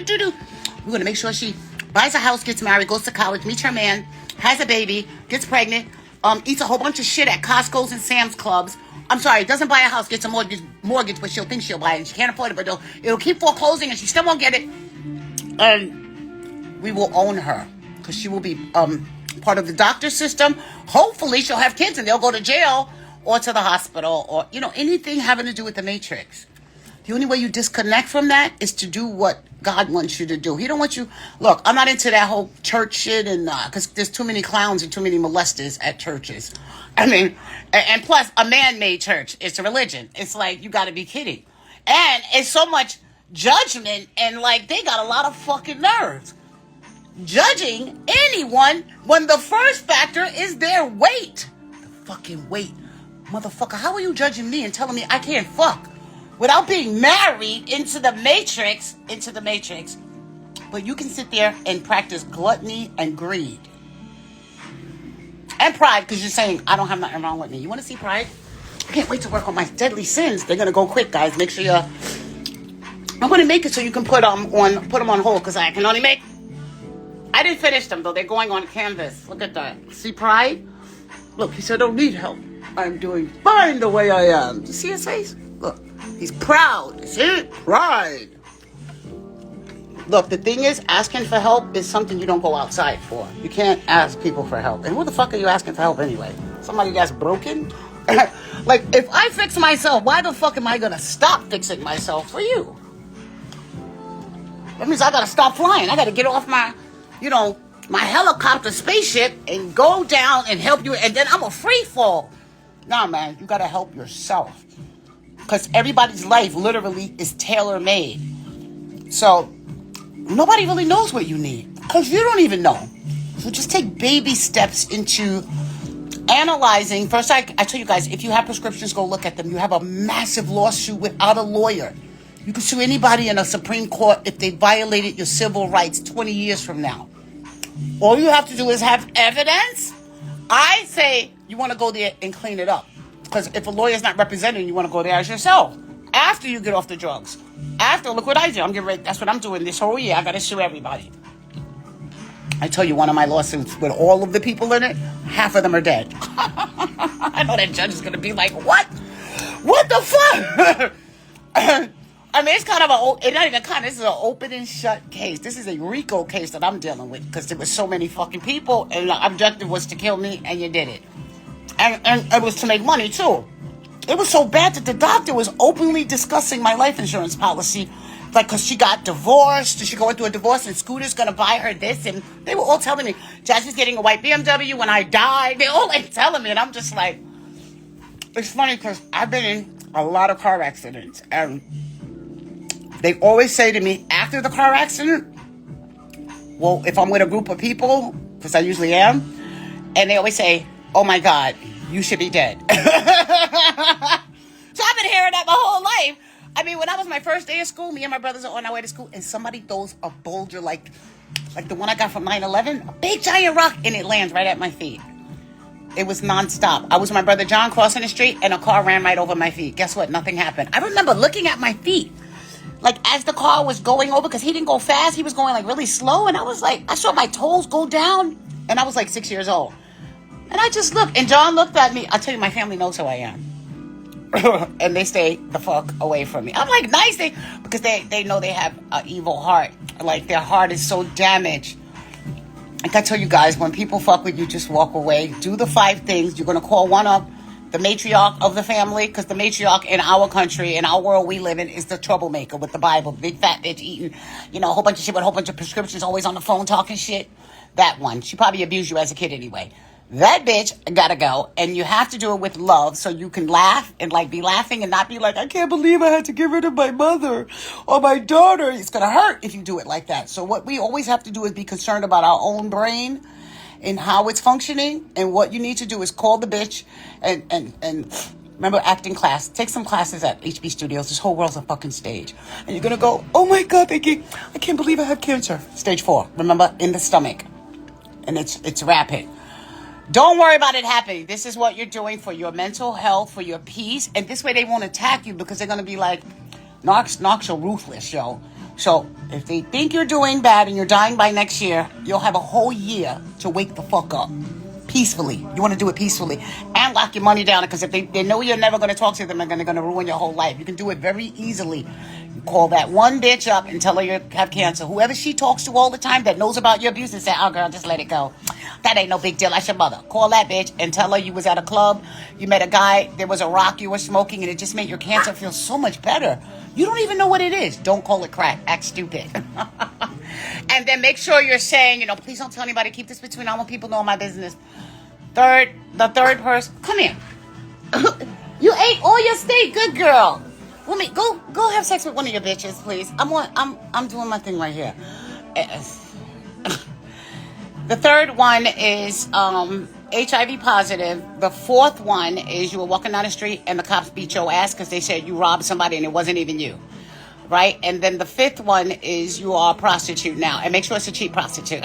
going to make sure she buys a house, gets married, goes to college, meets her man, has a baby, gets pregnant, eats a whole bunch of shit at Costco's and Sam's Clubs. I'm sorry, doesn't buy a house, gets a mortgage, but she'll think she'll buy it, and she can't afford it, but it'll keep foreclosing, and she still won't get it. And we will own her, because she will be part of the doctor system. Hopefully, she'll have kids, and they'll go to jail or to the hospital, or anything having to do with the matrix. The only way you disconnect from that is to do what God wants you to do. He don't want you... Look, I'm not into that whole church shit, and because there's too many clowns and too many molesters at churches. I mean, and plus, a man-made church. It's a religion. It's like, you got to be kidding. And it's so much judgment, and like, they got a lot of fucking nerves. Judging anyone when the first factor is their weight. The fucking weight. Motherfucker, how are you judging me and telling me I can't fuck? Without being married into the matrix, but you can sit there and practice gluttony and greed. And pride, because you're saying, I don't have nothing wrong with me. You want to see pride? I can't wait to work on my deadly sins. They're going to go quick, guys. Make sure I'm going to make it so you can put them on hold, because I can only make... I didn't finish them, though. They're going on canvas. Look at that. See pride? Look, he said, I don't need help. I'm doing fine the way I am. You see his face? Look. He's proud. See? Pride. Look, the thing is, asking for help is something you don't go outside for. You can't ask people for help. And who the fuck are you asking for help anyway? Somebody that's broken? Like, if I fix myself, why the fuck am I going to stop fixing myself for you? That means I got to stop flying. I got to get off my, my helicopter spaceship and go down and help you. And then I'm a free fall. Nah, man, you got to help yourself. Because everybody's life literally is tailor-made. So, nobody really knows what you need. Because you don't even know. So just take baby steps into analyzing. First, I tell you guys, if you have prescriptions, go look at them. You have a massive lawsuit without a lawyer. You can sue anybody in a Supreme Court if they violated your civil rights 20 years from now. All you have to do is have evidence. I say you want to go there and clean it up. Because if a lawyer's not representing, you want to go there as yourself. After you get off the drugs. After, look what I do. I'm getting ready. That's what I'm doing this whole year. I got to sue everybody. I tell you, one of my lawsuits with all of the people in it, half of them are dead. I know that judge is going to be like, what? What the fuck? I mean, it's kind of it's not even kind of, this is an open and shut case. This is a RICO case that I'm dealing with because there was so many fucking people and the objective was to kill me and you did it. And it was to make money, too. It was so bad that the doctor was openly discussing my life insurance policy. Like, because she got divorced. She going through a divorce, and Scooter's going to buy her this. And they were all telling me, Jasmine's getting a white BMW when I die. They all like telling me. And I'm just like, it's funny because I've been in a lot of car accidents. And they always say to me, after the car accident, well, if I'm with a group of people, because I usually am, and they always say, oh my God, you should be dead. So I've been hearing that my whole life. I mean, when that was my first day of school, me and my brothers are on our way to school, and somebody throws a boulder like the one I got from 9/11, a big giant rock, and it lands right at my feet. It was nonstop. I was with my brother John crossing the street, and a car ran right over my feet. Guess what? Nothing happened. I remember looking at my feet, like as the car was going over, because he didn't go fast. He was going like really slow, and I was like, I saw my toes go down, and I was like 6 years old. And I just looked, and John looked at me. I'll tell you, my family knows who I am. And they stay the fuck away from me. I'm like, nice, because they know they have an evil heart. Like, their heart is so damaged. Like I tell you guys, when people fuck with you, just walk away. Do the 5 things. You're going to call one up, the matriarch of the family, because the matriarch in our country, in our world we live in, is the troublemaker with the Bible. Big fat bitch eating, a whole bunch of shit with a whole bunch of prescriptions, always on the phone talking shit. That one. She probably abused you as a kid anyway. That bitch gotta go, and you have to do it with love, so you can laugh and like be laughing and not be like, I can't believe I had to get rid of my mother or my daughter. It's gonna hurt if you do it like that. So what we always have to do is be concerned about our own brain and how it's functioning, and what you need to do is call the bitch and remember acting class. Take some classes at HB Studios. This whole world's a fucking stage, and you're gonna go, oh my God, I can't believe I have cancer. Stage 4, remember, in the stomach, and it's rapid. Don't worry about it happening. This is what you're doing for your mental health, for your peace. And this way they won't attack you, because they're going to be like, Knox are ruthless, yo. So if they think you're doing bad and you're dying by next year, you'll have a whole year to wake the fuck up. Peacefully. You want to do it peacefully. And lock your money down, because if they know you're never going to talk to them, they're going to ruin your whole life. You can do it very easily. You call that one bitch up and tell her you have cancer. Whoever she talks to all the time that knows about your abuse, and say, oh girl, just let it go. That ain't no big deal. That's your mother. Call that bitch and tell her you was at a club, you met a guy, there was a rock you were smoking, and it just made your cancer feel so much better. You don't even know what it is. Don't call it crack. Act stupid. And then make sure you're saying, please don't tell anybody. Keep this between, I want people know my business. The third person, come here. You ate all your steak. Good girl. Go have sex with one of your bitches, please. I'm doing my thing right here. The third one is HIV positive. The fourth one is you were walking down the street and the cops beat your ass because they said you robbed somebody and it wasn't even you. Right? And then the fifth one is you are a prostitute now. And make sure it's a cheap prostitute.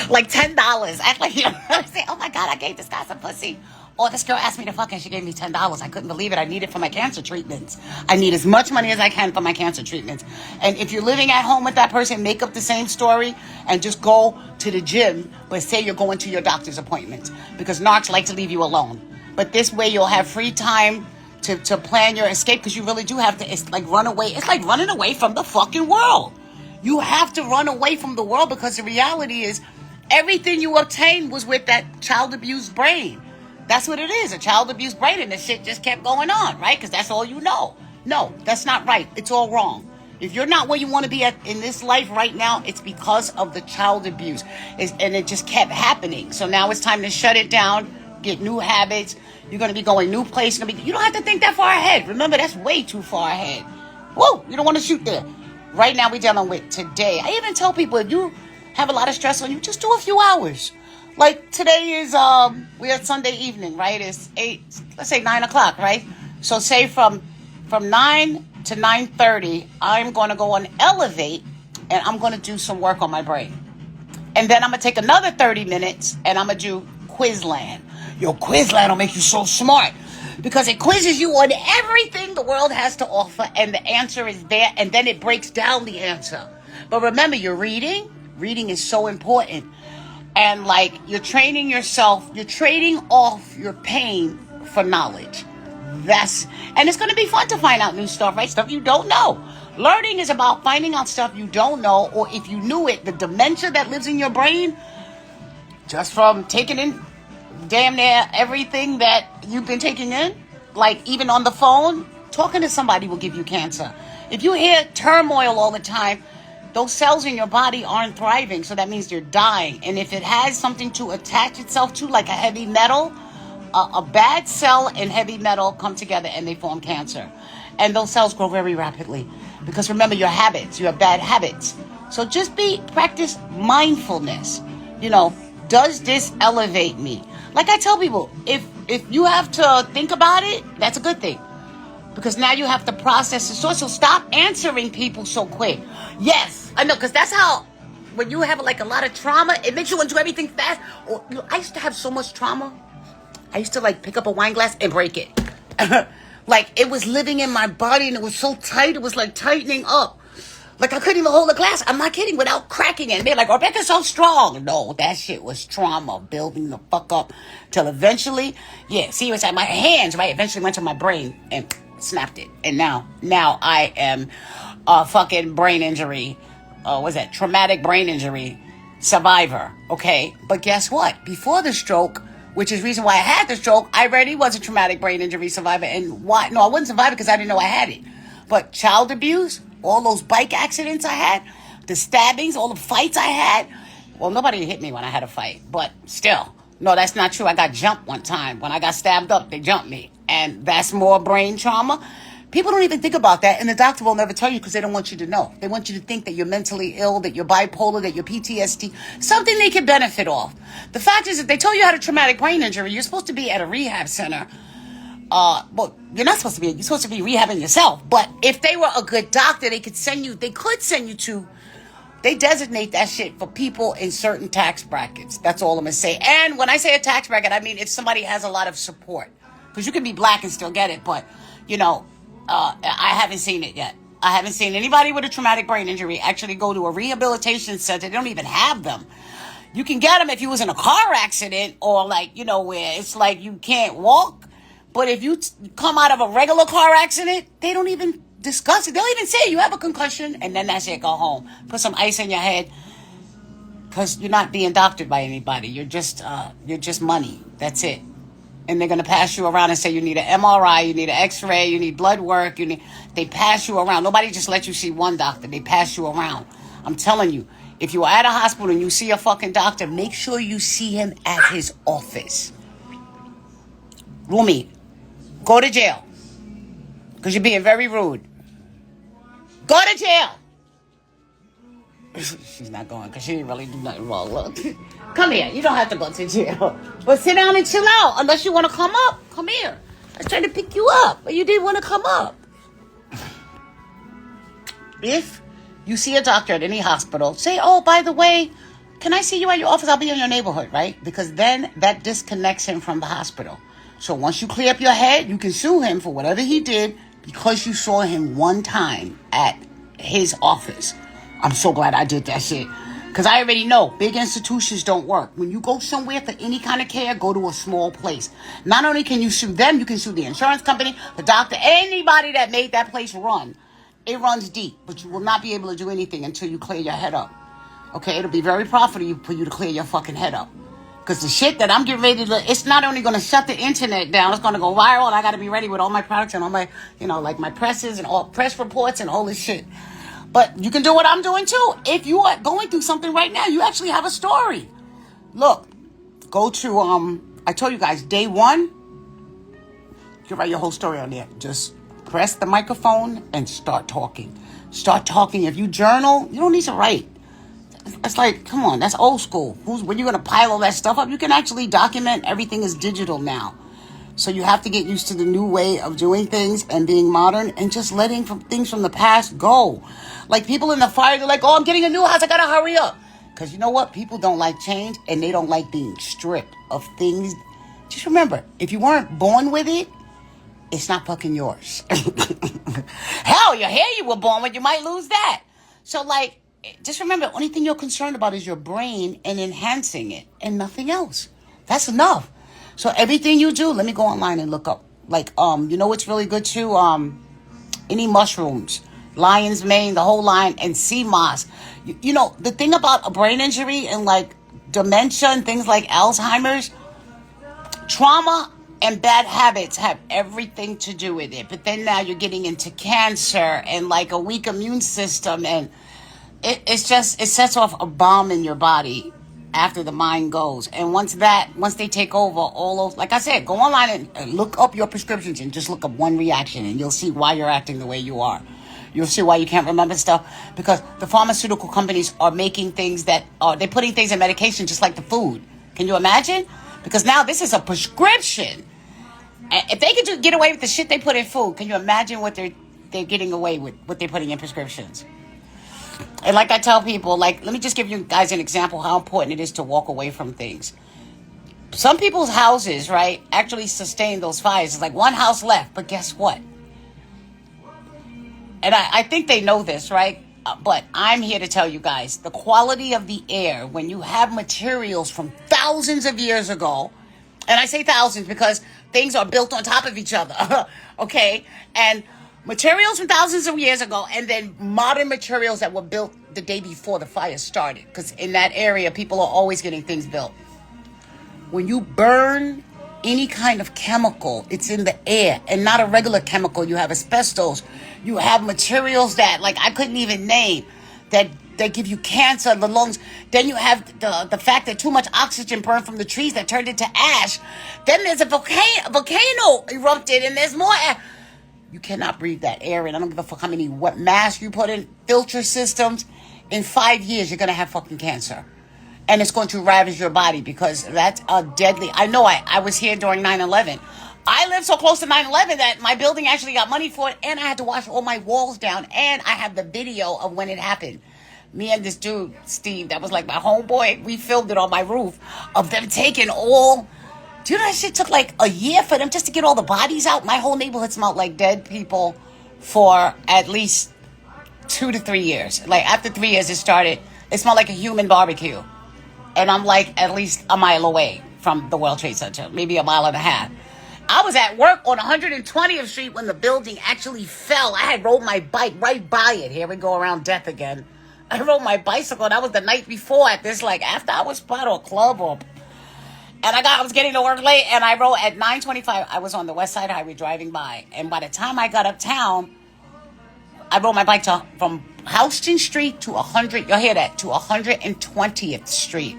Like $10. Act like you say, oh my God, I gave this guy some pussy. Or this girl asked me to fuck and she gave me $10. I couldn't believe it. I need it for my cancer treatments. I need as much money as I can for my cancer treatments. And if you're living at home with that person, make up the same story and just go to the gym, but say you're going to your doctor's appointments, because narcs like to leave you alone. But this way you'll have free time to plan your escape, because you really do have to. It's like run away. It's like running away from the fucking world. You have to run away from the world, because the reality is everything you obtained was with that child abused brain. That's what it is, a child abuse brain, and the shit just kept going on, right? Because that's all you know. No, that's not right. It's all wrong. If you're not where you want to be at in this life right now, it's because of the child abuse. And it just kept happening. So now it's time to shut it down, get new habits. You're going to be going new place. You don't have to think that far ahead. Remember, that's way too far ahead. Whoa, you don't want to shoot there. Right now, we're dealing with today. I even tell people, if you have a lot of stress on you, just do a few hours. Like today is, we're at Sunday evening, right? It's 9 o'clock, right? So say from 9 to 9:30, I'm going to go on Elevate, and I'm going to do some work on my brain. And then I'm going to take another 30 minutes, and I'm going to do Quizland. Yo, Quizland will make you so smart, because it quizzes you on everything the world has to offer, and the answer is there, and then it breaks down the answer. But remember, you're reading. Reading is so important. And like, you're training yourself, you're trading off your pain for knowledge. And it's going to be fun to find out new stuff, right? Stuff you don't know. Learning is about finding out stuff you don't know, or if you knew it, the dementia that lives in your brain, just from taking in damn near everything that you've been taking in, like even on the phone, talking to somebody will give you cancer. If you hear turmoil all the time, those cells in your body aren't thriving, so that means you're dying. And if it has something to attach itself to, like a heavy metal, a bad cell and heavy metal come together and they form cancer. And those cells grow very rapidly. Because remember, your habits, you have bad habits. So just practice mindfulness. Does this elevate me? Like I tell people, if if you have to think about it, that's a good thing. Because now you have to process the source. So stop answering people so quick. Yes, I know, because that's how, when you have like a lot of trauma, it makes you want to do everything fast. Or, I used to have so much trauma. I used to like pick up a wine glass and break it. Like it was living in my body and it was so tight. It was like tightening up. Like I couldn't even hold a glass. I'm not kidding, without cracking it. And they're like, Rebecca's so strong. No, that shit was trauma building the fuck up till eventually, yeah, see, it was at my hands, right? Eventually went to my brain and snapped it. And now I am a fucking brain injury. What's that? Traumatic brain injury survivor. Okay. But guess what? Before the stroke, which is the reason why I had the stroke, I already was a traumatic brain injury survivor. And why? No, I wouldn't survive it because I didn't know I had it. But child abuse, all those bike accidents I had, the stabbings, all the fights I had. Well, nobody hit me when I had a fight, but still. No, that's not true. I got jumped one time. When I got stabbed up, they jumped me. And that's more brain trauma. People don't even think about that, and the doctor will never tell you because they don't want you to know. They want you to think that you're mentally ill, that you're bipolar, that you're PTSD, something they can benefit off. The fact is, if they tell you had a traumatic brain injury, you're supposed to be at a rehab center. Well, you're not supposed to be. You're supposed to be rehabbing yourself. But if they were a good doctor, they could send you to. They designate that shit for people in certain tax brackets. That's all I'm gonna say. And when I say a tax bracket, I mean if somebody has a lot of support, because you can be black and still get it. But I haven't seen it yet. I haven't seen anybody with a traumatic brain injury actually go to a rehabilitation center. They don't even have them. You can get them if you was in a car accident or where it's like you can't walk. But if you come out of a regular car accident, they don't even discuss it. They'll even say you have a concussion, and then that's it, go home. Put some ice in your head, because you're not being doctored by anybody. You're just money. That's it. And they're going to pass you around and say you need an MRI, you need an X-ray, you need blood work. They pass you around. Nobody just lets you see one doctor. They pass you around. I'm telling you, if you're at a hospital and you see a fucking doctor, make sure you see him at his office. Rumi, go to jail. Because you're being very rude. Go to jail. She's not going because she didn't really do nothing wrong. Look. Come here. You don't have to go to jail. But sit down and chill out. Unless you want to come up. Come here. I was trying to pick you up. But you didn't want to come up. If you see a doctor at any hospital, say, oh, by the way, can I see you at your office? I'll be in your neighborhood, right? Because then that disconnects him from the hospital. So once you clear up your head, you can sue him for whatever he did because you saw him one time at his office. I'm so glad I did that shit. Because I already know big institutions don't work. When you go somewhere for any kind of care, go to a small place. Not only can you sue them, you can sue the insurance company, the doctor, anybody that made that place run. It runs deep, but you will not be able to do anything until you clear your head up. Okay, it'll be very profitable for you to clear your fucking head up. Because the shit that I'm getting ready to, it's not only going to shut the internet down, it's going to go viral, and I got to be ready with all my products and all my, like my presses and all press reports and all this shit. But you can do what I'm doing too. If you are going through something right now, you actually have a story. Look, go to, I told you guys, day 1, you can write your whole story on there. Just press the microphone and start talking. Start talking. If you journal, you don't need to write. It's like, come on, that's old school. When you're going to pile all that stuff up, you can actually document. Everything is digital now. So you have to get used to the new way of doing things and being modern and just letting things from the past go. Like people in the fire, they're like, oh, I'm getting a new house. I got to hurry up. Because you know what? People don't like change and they don't like being stripped of things. Just remember, if you weren't born with it, it's not fucking yours. Hell, your hair you were born with, you might lose that. So just remember, the only thing you're concerned about is your brain and enhancing it and nothing else. That's enough. So everything you do, let me go online and look up. You know what's really good too? Any mushrooms, lion's mane, the whole line, and sea moss. You know, the thing about a brain injury and dementia and things like Alzheimer's, trauma and bad habits have everything to do with it. But then now you're getting into cancer and a weak immune system, and it sets off a bomb in your body after the mind goes. And once they take over, all those, like I said, go online and look up your prescriptions and just look up one reaction, and you'll see why you're acting the way you are. You'll see why you can't remember stuff, because the pharmaceutical companies are making things they're putting things in medication just like the food. Can you imagine? Because now this is a prescription. If they could just get away with the shit they put in food, can you imagine what they're getting away with, what they're putting in prescriptions? And like I tell people, like, let me just give you guys an example how important it is to walk away from things. Some people's houses, right, actually sustain those fires. It's like one house left, but guess what? And I think they know this, right? But I'm here to tell you guys, the quality of the air, when you have materials from thousands of years ago, and I say thousands because things are built on top of each other, okay? And materials from thousands of years ago, and then modern materials that were built the day before the fire started. Because in that area, people are always getting things built. When you burn any kind of chemical, it's in the air, and not a regular chemical. You have asbestos. You have materials that, like, I couldn't even name, that give you cancer, the lungs. Then you have the fact that too much oxygen burned from the trees that turned into ash. Then there's a volcano erupted, and there's more air. You cannot breathe that air in. I don't give a fuck how many what masks you put in, filter systems. In 5 years, you're going to have fucking cancer. And it's going to ravage your body because that's a deadly. I know I was here during 9/11. I lived so close to 9/11 that my building actually got money for it, and I had to wash all my walls down, and I have the video of when it happened. Me and this dude, Steve, that was like my homeboy, we filmed it on my roof of them taking all. Do you know that shit took like a year for them just to get all the bodies out? My whole neighborhood smelled like dead people for at least 2 to 3 years. Like after 3 years, it smelled like a human barbecue. And I'm like at least a mile away from the World Trade Center, maybe a mile and a half. I was at work on 120th Street when the building actually fell. I had rolled my bike right by it. Here we go around death again. I rode my bicycle. That was the night before at this, like, after I was spot or club or... And I was getting to work late, and I rode at 9:25. I was on the West Side Highway driving by. And by the time I got uptown, I rode my bike from Houston Street to 100... You'll hear that. To 120th Street.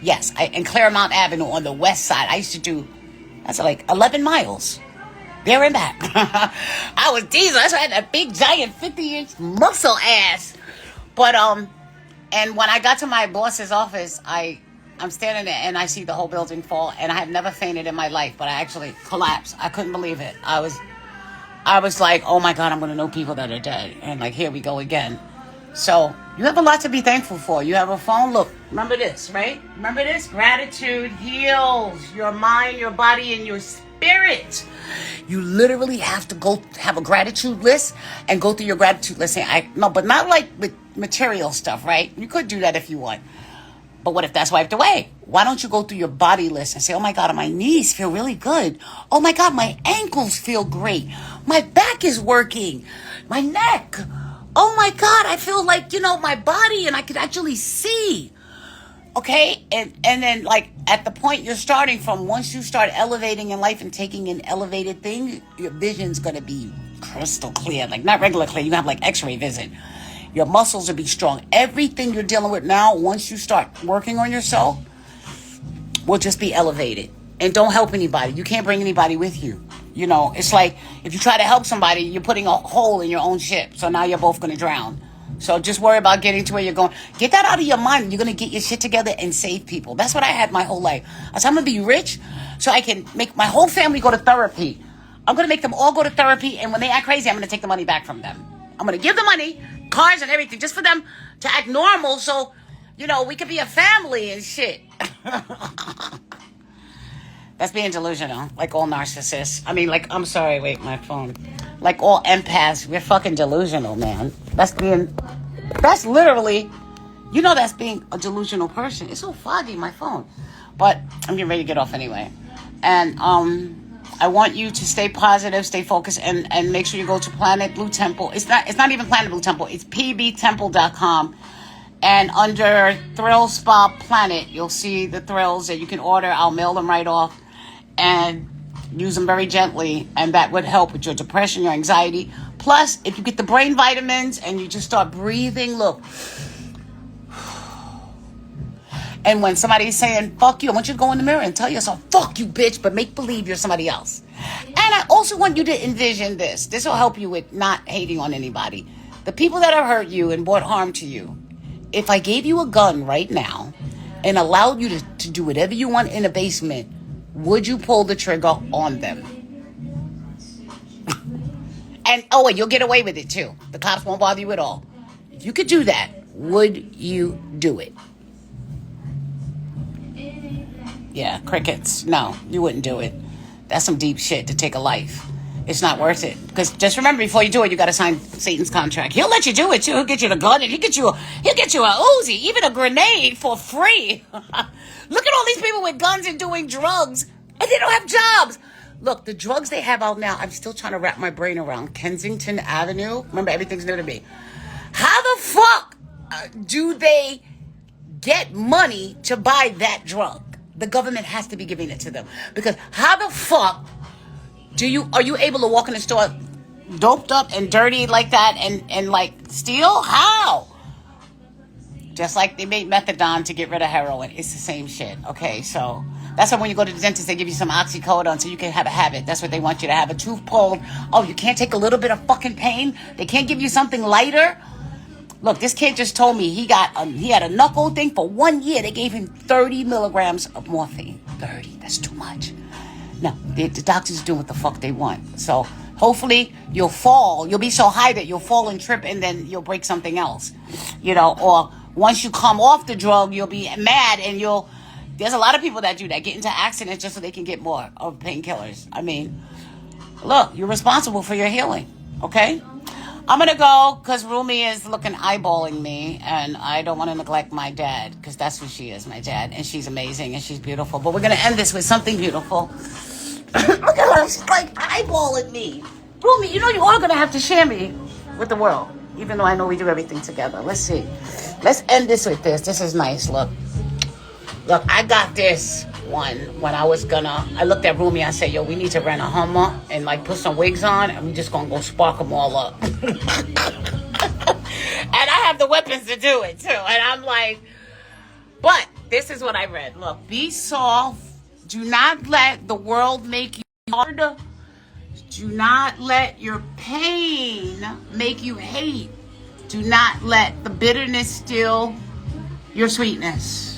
Yes, and Claremont Avenue on the west side. I used to do... That's like 11 miles. There and back. I was diesel. That's why I had that big, giant 50-inch muscle ass. But, and when I got to my boss's office, I'm standing there and I see the whole building fall, and I had never fainted in my life, but I actually collapsed. I couldn't believe it. I was like, oh my God, I'm going to know people that are dead. And like, here we go again. So you have a lot to be thankful for. You have a phone. Look, remember this, right? Remember this? Gratitude heals your mind, your body, and your spirit. You literally have to go have a gratitude list and go through your gratitude list. No, but not like with material stuff, right? You could do that if you want. But what if that's wiped away? Why don't you go through your body list and say, oh my God, my knees feel really good. Oh my God, my ankles feel great. My back is working. My neck. Oh my God, I feel like, my body, and I could actually see. Okay? And then, like, at the point you're starting from, once you start elevating in life and taking in elevated things, your vision's going to be crystal clear. Like, not regular clear. You have, like, x-ray vision. Your muscles will be strong. Everything you're dealing with now, once you start working on yourself, will just be elevated. And don't help anybody. You can't bring anybody with you. It's like if you try to help somebody, you're putting a hole in your own ship. So now you're both going to drown. So just worry about getting to where you're going. Get that out of your mind. You're going to get your shit together and save people. That's what I had my whole life. I said, I'm going to be rich so I can make my whole family go to therapy. I'm going to make them all go to therapy. And when they act crazy, I'm going to take the money back from them. I'm going to give the money, cars and everything, just for them to act normal. So, we could be a family and shit. That's being delusional, like all narcissists. I mean, like, I'm sorry, wait, my phone. Like all empaths, we're fucking delusional, man. That's literally, that's being a delusional person. It's so foggy, my phone. But I'm getting ready to get off anyway. And I want you to stay positive, stay focused, and make sure you go to Planet Blue Temple. It's not even Planet Blue Temple. It's pbtemple.com. And under Thrill Spa Planet, you'll see the thrills that you can order. I'll mail them right off. And use them very gently, and that would help with your depression, your anxiety. Plus, if you get the brain vitamins and you just start breathing, look. And when somebody's saying, fuck you, I want you to go in the mirror and tell yourself, fuck you, bitch, but make believe you're somebody else. And I also want you to envision this. This will help you with not hating on anybody. The people that have hurt you and brought harm to you. If I gave you a gun right now and allowed you to do whatever you want in a basement, would you pull the trigger on them? And you'll get away with it too. The cops won't bother you at all. If you could do that, would you do it? Yeah, crickets. No, you wouldn't do it. That's some deep shit to take a life. It's not worth it. Because just remember, before you do it, you got to sign Satan's contract. He'll let you do it too. He'll get you the gun, and he'll get you a Uzi, even a grenade for free. Look at all these people with guns and doing drugs, and they don't have jobs. Look, the drugs they have out now, I'm still trying to wrap my brain around. Kensington Avenue. Remember, everything's new to me. How the fuck do they get money to buy that drug? The government has to be giving it to them. Because how the fuck are you able to walk in the store doped up and dirty like that and like steal? How? Just like they made methadone to get rid of heroin. It's the same shit. Okay, so that's why when you go to the dentist, they give you some oxycodone so you can have a habit. That's what they want you to have. A tooth pulled. Oh, you can't take a little bit of fucking pain? They can't give you something lighter? Look, this kid just told me he had a knuckle thing for 1 year. They gave him 30 milligrams of morphine. 30, that's too much. No, the doctors are doing what the fuck they want. So hopefully you'll fall. You'll be so high that you'll fall and trip and then you'll break something else. Or once you come off the drug, you'll be mad and there's a lot of people that do that, get into accidents just so they can get more of painkillers. I mean, look, you're responsible for your healing, okay? I'm going to go because Rumi is eyeballing me, and I don't want to neglect my dad because that's who she is, my dad, and she's amazing and she's beautiful. But we're going to end this with something beautiful. Look at her. She's like eyeballing me. Rumi, you are going to have to share me with the world, even though I know we do everything together. Let's see. Let's end this with this. This is nice. Look, I got this one when I looked at Rumi. I said, yo, we need to rent a Hummer and like put some wigs on, and we're just gonna go spark them all up. And I have the weapons to do it too. And I'm like, but this is what I read. Look, be soft. Do not let the world make you hard. Do not let your pain make you hate. Do not let the bitterness steal your sweetness.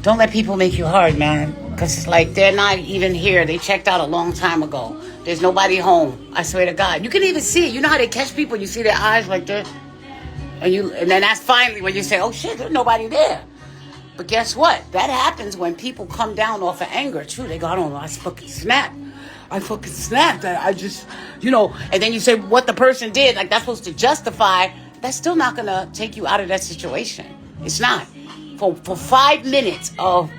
Don't let people make you hard, man. Because it's like they're not even here. They checked out a long time ago. There's nobody home. I swear to God. You can even see it. You know how they catch people? You see their eyes like this? And then that's finally when you say, oh shit, there's nobody there. But guess what? That happens when people come down off of anger too. They go, I don't know, I fucking snapped. I just, and then you say what the person did. Like that's supposed to justify. That's still not going to take you out of that situation. It's not. For 5 minutes of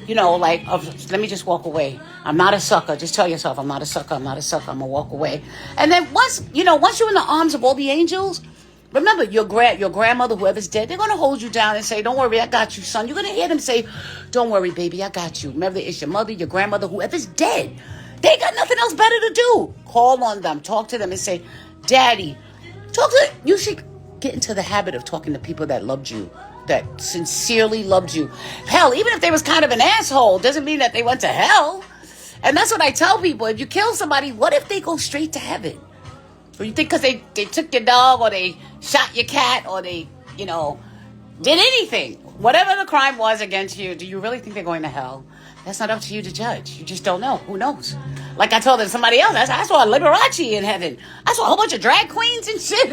let me just walk away. I'm not a sucker. Just tell yourself, I'm not a sucker. I'm going to walk away. And then once you're in the arms of all the angels, remember your grandmother, whoever's dead, they're going to hold you down and say, don't worry, I got you, son. You're going to hear them say, don't worry, baby, I got you. Remember, it's your mother, your grandmother, whoever's dead. They got nothing else better to do. Call on them. Talk to them and say, Daddy, you should get into the habit of talking to people that loved you, that sincerely loved you. Hell, even if they was kind of an asshole, doesn't mean that they went to hell. And that's what I tell people. If you kill somebody, what if they go straight to heaven? Or you think because they took your dog or they shot your cat or they, did anything, whatever the crime was against you, do you really think they're going to hell? That's not up to you to judge. You just don't know. Who knows? Like I told somebody else, I saw a Liberace in heaven. I saw a whole bunch of drag queens and shit.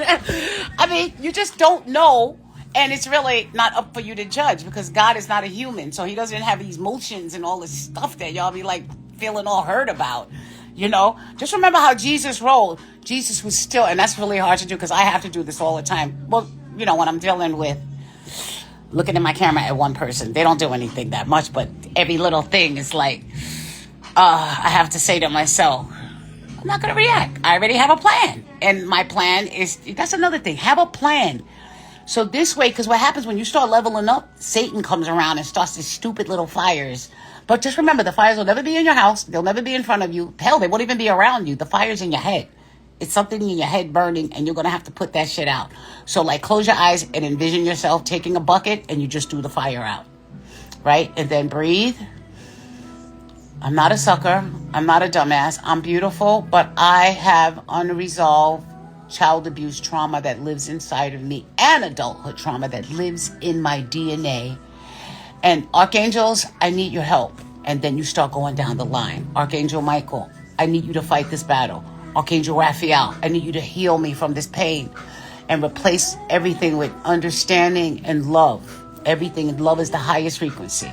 I mean, you just don't know. And it's really not up for you to judge because God is not a human. So he doesn't have these motions and all this stuff that y'all be like feeling all hurt about. Just remember how Jesus rolled. Jesus was still, and that's really hard to do because I have to do this all the time. Well, when I'm dealing with looking at my camera at one person, they don't do anything that much, but every little thing is like, I have to say to myself, I'm not going to react. I already have a plan. And my plan is, that's another thing, have a plan. So this way, because what happens when you start leveling up, Satan comes around and starts these stupid little fires. But just remember, the fires will never be in your house. They'll never be in front of you. Hell, they won't even be around you. The fire's in your head. It's something in your head burning, and you're going to have to put that shit out. So, close your eyes and envision yourself taking a bucket, and you just do the fire out. Right? And then breathe. I'm not a sucker. I'm not a dumbass. I'm beautiful, but I have unresolved child abuse trauma that lives inside of me and adulthood trauma that lives in my DNA. And archangels, I need your help. And then you start going down the line. Archangel Michael, I need you to fight this battle. Archangel Raphael, I need you to heal me from this pain and replace everything with understanding and love. Everything, love is the highest frequency,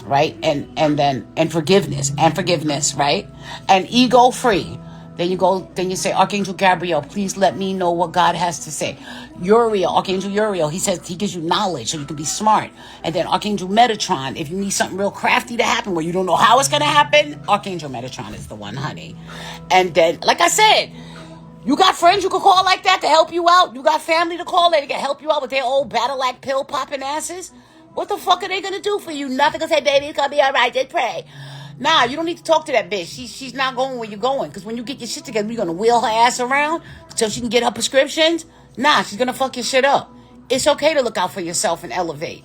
right? And forgiveness, right? And ego free. Then you say, Archangel Gabriel, please let me know what God has to say. Uriel, Archangel Uriel, he says he gives you knowledge so you can be smart. And then Archangel Metatron, if you need something real crafty to happen where you don't know how it's going to happen, Archangel Metatron is the one, honey. And then, like I said, you got friends you can call like that to help you out. You got family to call that can help you out with their old Battle-Act pill-popping asses. What the fuck are they going to do for you? Nothing. Gonna say, baby, it's going to be all right. Just pray. Nah, you don't need to talk to that bitch. She's not going where you're going. Because when you get your shit together, you're going to wheel her ass around so she can get her prescriptions. Nah, she's going to fuck your shit up. It's okay to look out for yourself and elevate.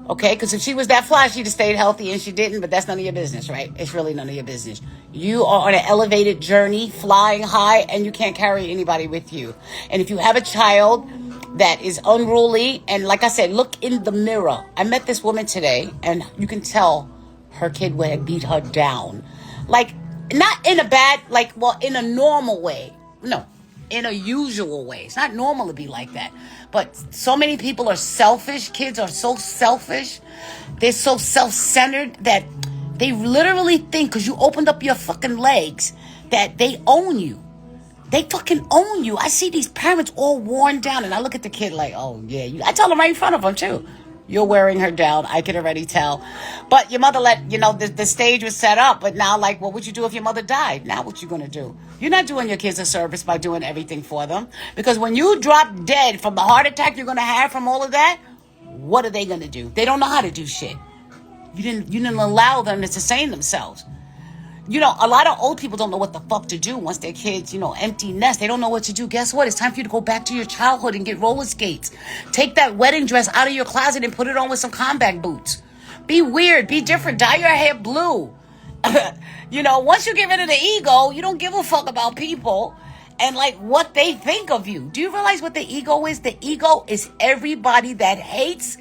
Okay? Because if she was that fly, she'd have stayed healthy and she didn't. But that's none of your business, right? It's really none of your business. You are on an elevated journey, flying high, and you can't carry anybody with you. And if you have a child that is unruly, and like I said, look in the mirror. I met this woman today, and you can tell her kid had beat her down. Like, not in a bad, like, well, in a normal way. No, in a usual way. It's not normal to be like that. But so many people are selfish. Kids are so selfish. They're so self-centered that they literally think, because you opened up your fucking legs, that they own you. They fucking own you. I see these parents all worn down, and I look at the kid like, oh, yeah. I tell them right in front of them, too. You're wearing her down. I can already tell. But your mother the stage was set up. But now, like, what would you do if your mother died? Now what you going to do? You're not doing your kids a service by doing everything for them. Because when you drop dead from the heart attack you're going to have from all of that, what are they going to do? They don't know how to do shit. You didn't allow them to sustain themselves. A lot of old people don't know what the fuck to do once their kids, empty nest. They don't know what to do. Guess what? It's time for you to go back to your childhood and get roller skates. Take that wedding dress out of your closet and put it on with some combat boots. Be weird. Be different. Dye your hair blue. Once you get rid of the ego, you don't give a fuck about people and like what they think of you. Do you realize what the ego is? The ego is everybody that hates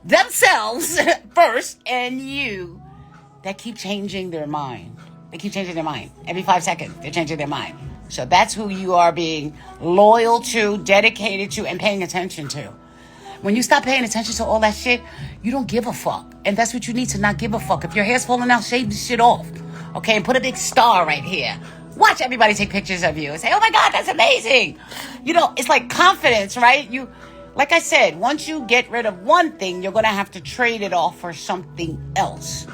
themselves first and you that keep changing their mind. They keep changing their mind. Every 5 seconds, they're changing their mind. So that's who you are being loyal to, dedicated to, and paying attention to. When you stop paying attention to all that shit, you don't give a fuck. And that's what you need to not give a fuck. If your hair's falling out, shave the shit off. Okay? And put a big star right here. Watch everybody take pictures of you and say, oh my God, that's amazing. It's like confidence, right? Like I said, once you get rid of one thing, you're going to have to trade it off for something else.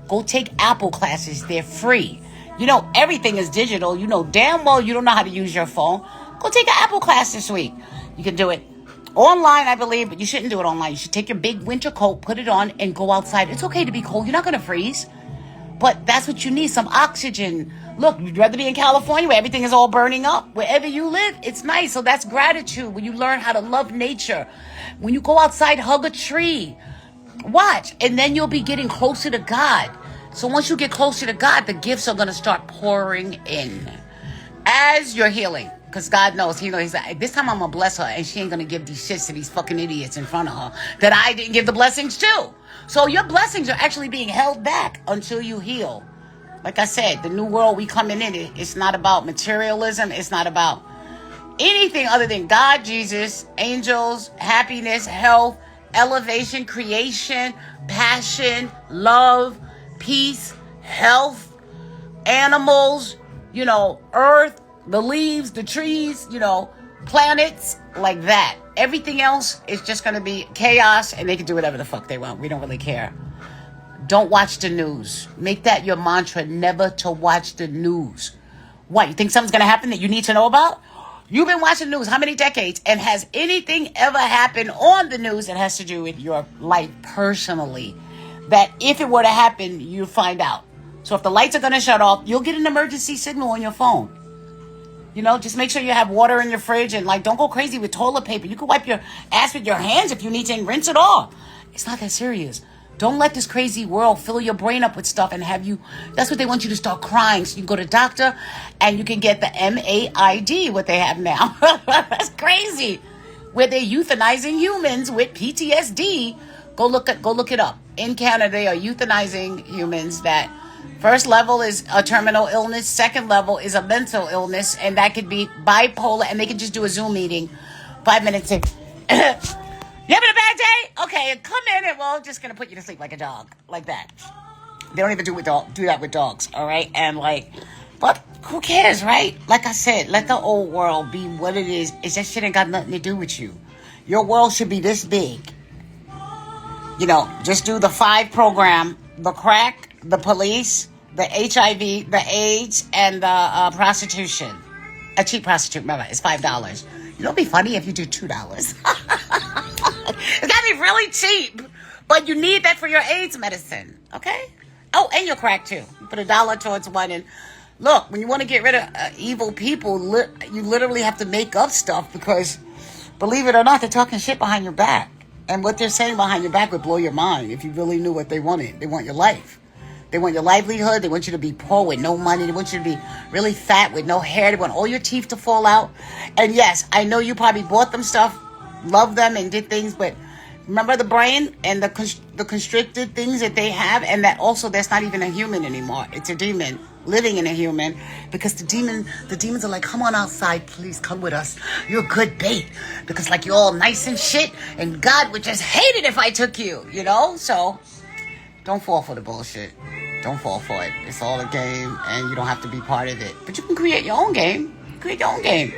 Go take Apple classes. They're free. Everything is digital. Damn well you don't know how to use your phone. Go take an Apple class this week. You can do it online, I believe, but you shouldn't do it online. You should take your big winter coat, put it on, and go outside. It's okay to be cold. You're not going to freeze. But that's what you need, some oxygen. Look, you'd rather be in California where everything is all burning up. Wherever you live, it's nice. So that's gratitude. When you learn how to love nature. When you go outside, hug a tree. Watch, and then you'll be getting closer to God. So once you get closer to God, the gifts are going to start pouring in as you're healing. Because God knows, he's like, this time I'm going to bless her, and she ain't going to give these shits to these fucking idiots in front of her that I didn't give the blessings to. So your blessings are actually being held back until you heal. Like I said, the new world we coming in, it's not about materialism. It's not about anything other than God, Jesus, angels, happiness, health, elevation, creation, passion, love, peace, health, animals, earth, the leaves, the trees, planets, like that. Everything else is just going to be chaos, and they can do whatever the fuck they want. We don't really care. Don't watch the news. Make that your mantra, never to watch the news. What, you think something's going to happen that you need to know about? You've been watching the news how many decades? And has anything ever happened on the news that has to do with your life personally? That if it were to happen, you'll find out. So if the lights are going to shut off, you'll get an emergency signal on your phone. Just make sure you have water in your fridge and don't go crazy with toilet paper. You can wipe your ass with your hands if you need to and rinse it off. It's not that serious. Don't let this crazy world fill your brain up with stuff and have you, that's what they want you to start crying. So you can go to the doctor and you can get the MAID, what they have now. That's crazy. Where they're euthanizing humans with PTSD. Go look it up. In Canada, they are euthanizing humans that First level is a terminal illness. Second level is a mental illness, and that could be bipolar. And they can just do a Zoom meeting, 5 minutes in. You having a bad day? Okay, come in and we're just gonna put you to sleep like a dog, like that. They don't even do that with dogs, all right? And but who cares, right? Like I said, let the old world be what it is. It's that shit ain't got nothing to do with you. Your world should be this big. Just do the 5 program: the crack, the police, the HIV, the AIDS, and the prostitution. A cheap prostitute, remember, it's $5. It'd be funny if you do $2. It's gotta be really cheap, but you need that for your AIDS medicine, okay? Oh, and your crack too. You put $1 towards one, and look, when you want to get rid of evil people, you literally have to make up stuff because, believe it or not, they're talking shit behind your back. And what they're saying behind your back would blow your mind if you really knew what they wanted. They want your life. They want your livelihood. They want you to be poor with no money. They want you to be really fat with no hair. They want all your teeth to fall out. And yes, I know you probably bought them stuff, loved them, and did things, but remember the brain and the constricted things that they have, and that also that's not even a human anymore. It's a demon living in a human, because the demons are like, come on outside, please come with us. You're a good bait, because you're all nice and shit, and God would just hate it if I took you, So don't fall for the bullshit. Don't fall for it. It's all a game, and you don't have to be part of it. But you can create your own game. Create your own game.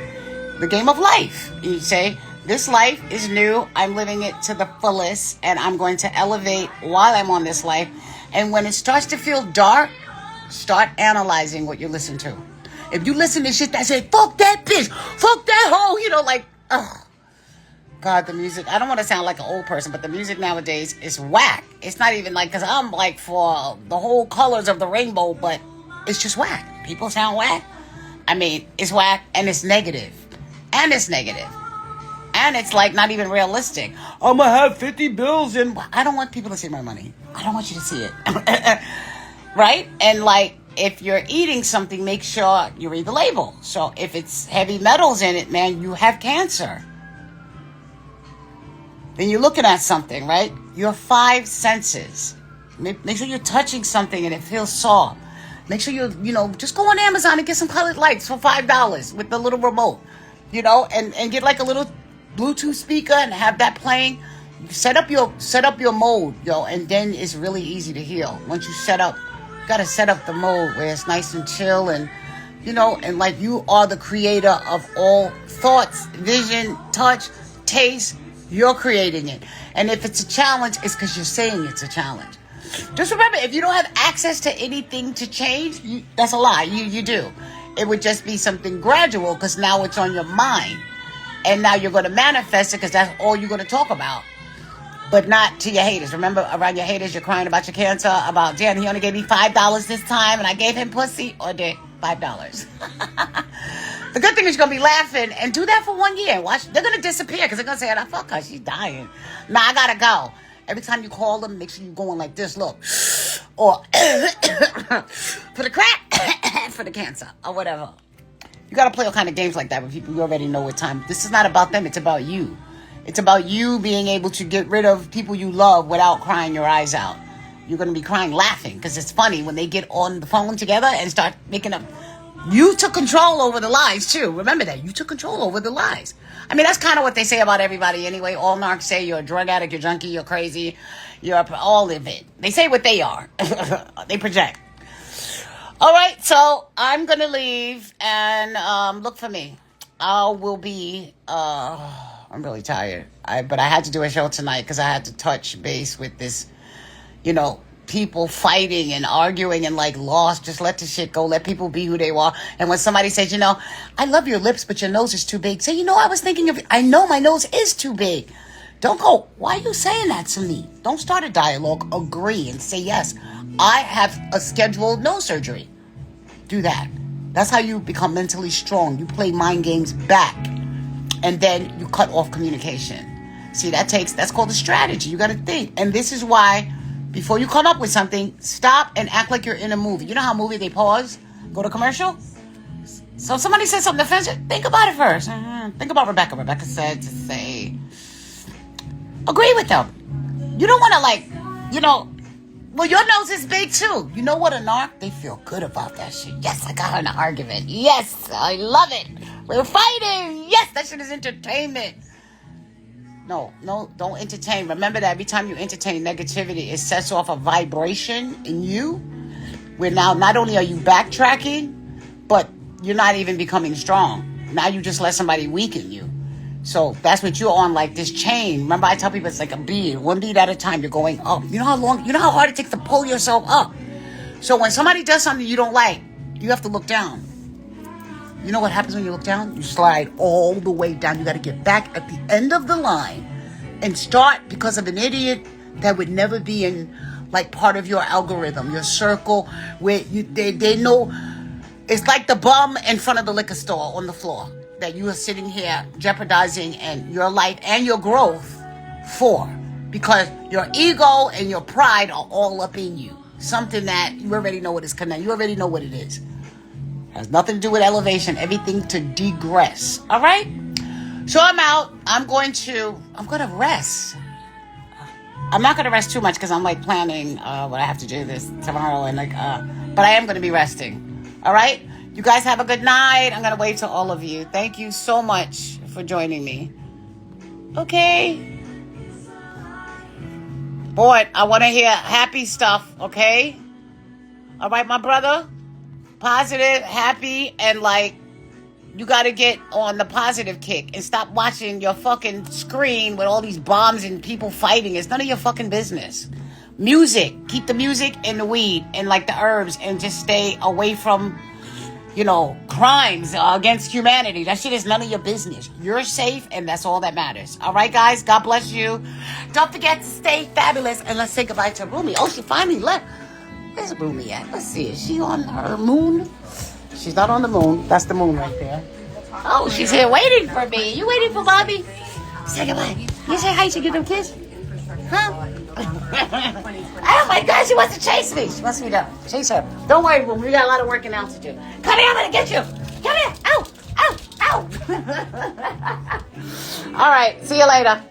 The game of life. You say, this life is new. I'm living it to the fullest, and I'm going to elevate while I'm on this life. And when it starts to feel dark, start analyzing what you listen to. If you listen to shit that say, fuck that bitch, fuck that hoe, ugh. God, the music, I don't want to sound like an old person, but the music nowadays is whack. It's not even because I'm for the whole colors of the rainbow, but it's just whack. People sound whack. It's whack, and it's negative. And it's negative. And it's not even realistic. I'm going to have 50 bills and I don't want people to see my money. I don't want you to see it. Right? And if you're eating something, make sure you read the label. So if it's heavy metals in it, man, you have cancer. Then you're looking at something, right? Your 5 senses. Make sure you're touching something and it feels soft. Make sure just go on Amazon and get some colored lights for $5 with the little remote, and get a little Bluetooth speaker and have that playing. Set up your mode, and then it's really easy to heal. Once you gotta set up the mode where it's nice and chill, and and you are the creator of all thoughts, vision, touch, taste. You're creating it. And if it's a challenge, it's because you're saying it's a challenge. Just remember, if you don't have access to anything to change, that's a lie. You do. It would just be something gradual, because now it's on your mind. And now you're going to manifest it, because that's all you're going to talk about. But not to your haters. Remember, around your haters, you're crying about your cancer, about, damn, he only gave me $5 this time, and I gave him pussy, or did $5. The good thing is you're going to be laughing, and do that for 1 year. Watch, they're going to disappear, because they're going to say, fuck her, she's dying. Nah, I got to go. Every time you call them, make sure you're going like this, look. Or, for the crack, for the cancer, or whatever. You got to play all kind of games like that with people you already know what time. This is not about them, it's about you. It's about you being able to get rid of people you love without crying your eyes out. You're going to be crying laughing, because it's funny when they get on the phone together and start making up. You took control over the lies, too. Remember that. You took control over the lies. That's kind of what they say about everybody anyway. All narcs say you're a drug addict, you're junkie, you're crazy, you're all of it. They say what they are. They project. All right, so I'm going to leave, and look for me. I will be, I'm really tired. But I had to do a show tonight because I had to touch base with this, people fighting and arguing and lost. Just let the shit go. Let people be who they are. And when somebody says, I love your lips, but your nose is too big. Say, I was thinking of, I know my nose is too big. Don't go, why are you saying that to me? Don't start a dialogue. Agree and say, yes, I have a scheduled nose surgery. Do that. That's how you become mentally strong. You play mind games back. And then you cut off communication. See, that's called a strategy. You got to think. And this is why, before you come up with something, stop and act like you're in a movie. You know how a movie, they pause, go to commercial? So if somebody says something offensive, think about it first. Think about Rebecca. Rebecca said to say, agree with them. You don't want to Well, your nose is big too. You know what, a narc? They feel good about that shit. Yes, I got her in an argument. Yes, I love it. We're fighting. Yes, that shit is entertainment. No, don't entertain. Remember that every time you entertain negativity, it sets off a vibration in you where now not only are you backtracking, but you're not even becoming strong. Now you just let somebody weaken you. So that's what you're on, like this chain. Remember, I tell people it's like a bead. One bead at a time, you're going up. You know how hard it takes to pull yourself up. So when somebody does something you don't like, you have to look down. You know what happens when you look down? You slide all the way down. You got to get back at the end of the line and start because of an idiot that would never be in like part of your algorithm, your circle, where they know. It's like the bum in front of the liquor store on the floor that you are sitting here jeopardizing and your life and your growth for, because your ego and your pride are all up in you. Something that you already know what is connected. You already know what it is. Has nothing to do with elevation. Everything to degress. All right. So I'm out. I'm going to rest. I'm not going to rest too much because I'm like planning what I have to do this tomorrow and but I am going to be resting. All right. You guys have a good night. I'm going to wave to all of you. Thank you so much for joining me. Okay. Boy, I want to hear happy stuff. Okay. All right, my brother. Positive, happy, and like you got to get on the positive kick and stop watching your fucking screen with all these bombs and people fighting. It's none of your fucking business. Music. Keep the music and the weed and like the herbs and just stay away from, crimes against humanity. That shit is none of your business. You're safe and that's all that matters. All right, guys? God bless you. Don't forget to stay fabulous and let's say goodbye to Rumi. Oh, she finally left. Where's Rumi at? Let's see. Is she on her moon? She's not on the moon. That's the moon right there. Oh, she's here waiting for me. You waiting for Bobby? Say goodbye. You say hi. You give them a kiss? Huh? Oh my God, she wants to chase me. She wants me to chase her. Don't worry, Rumi. We got a lot of working out to do. Come here, I'm going to get you. Come here. Ow, ow, ow. All right. See you later.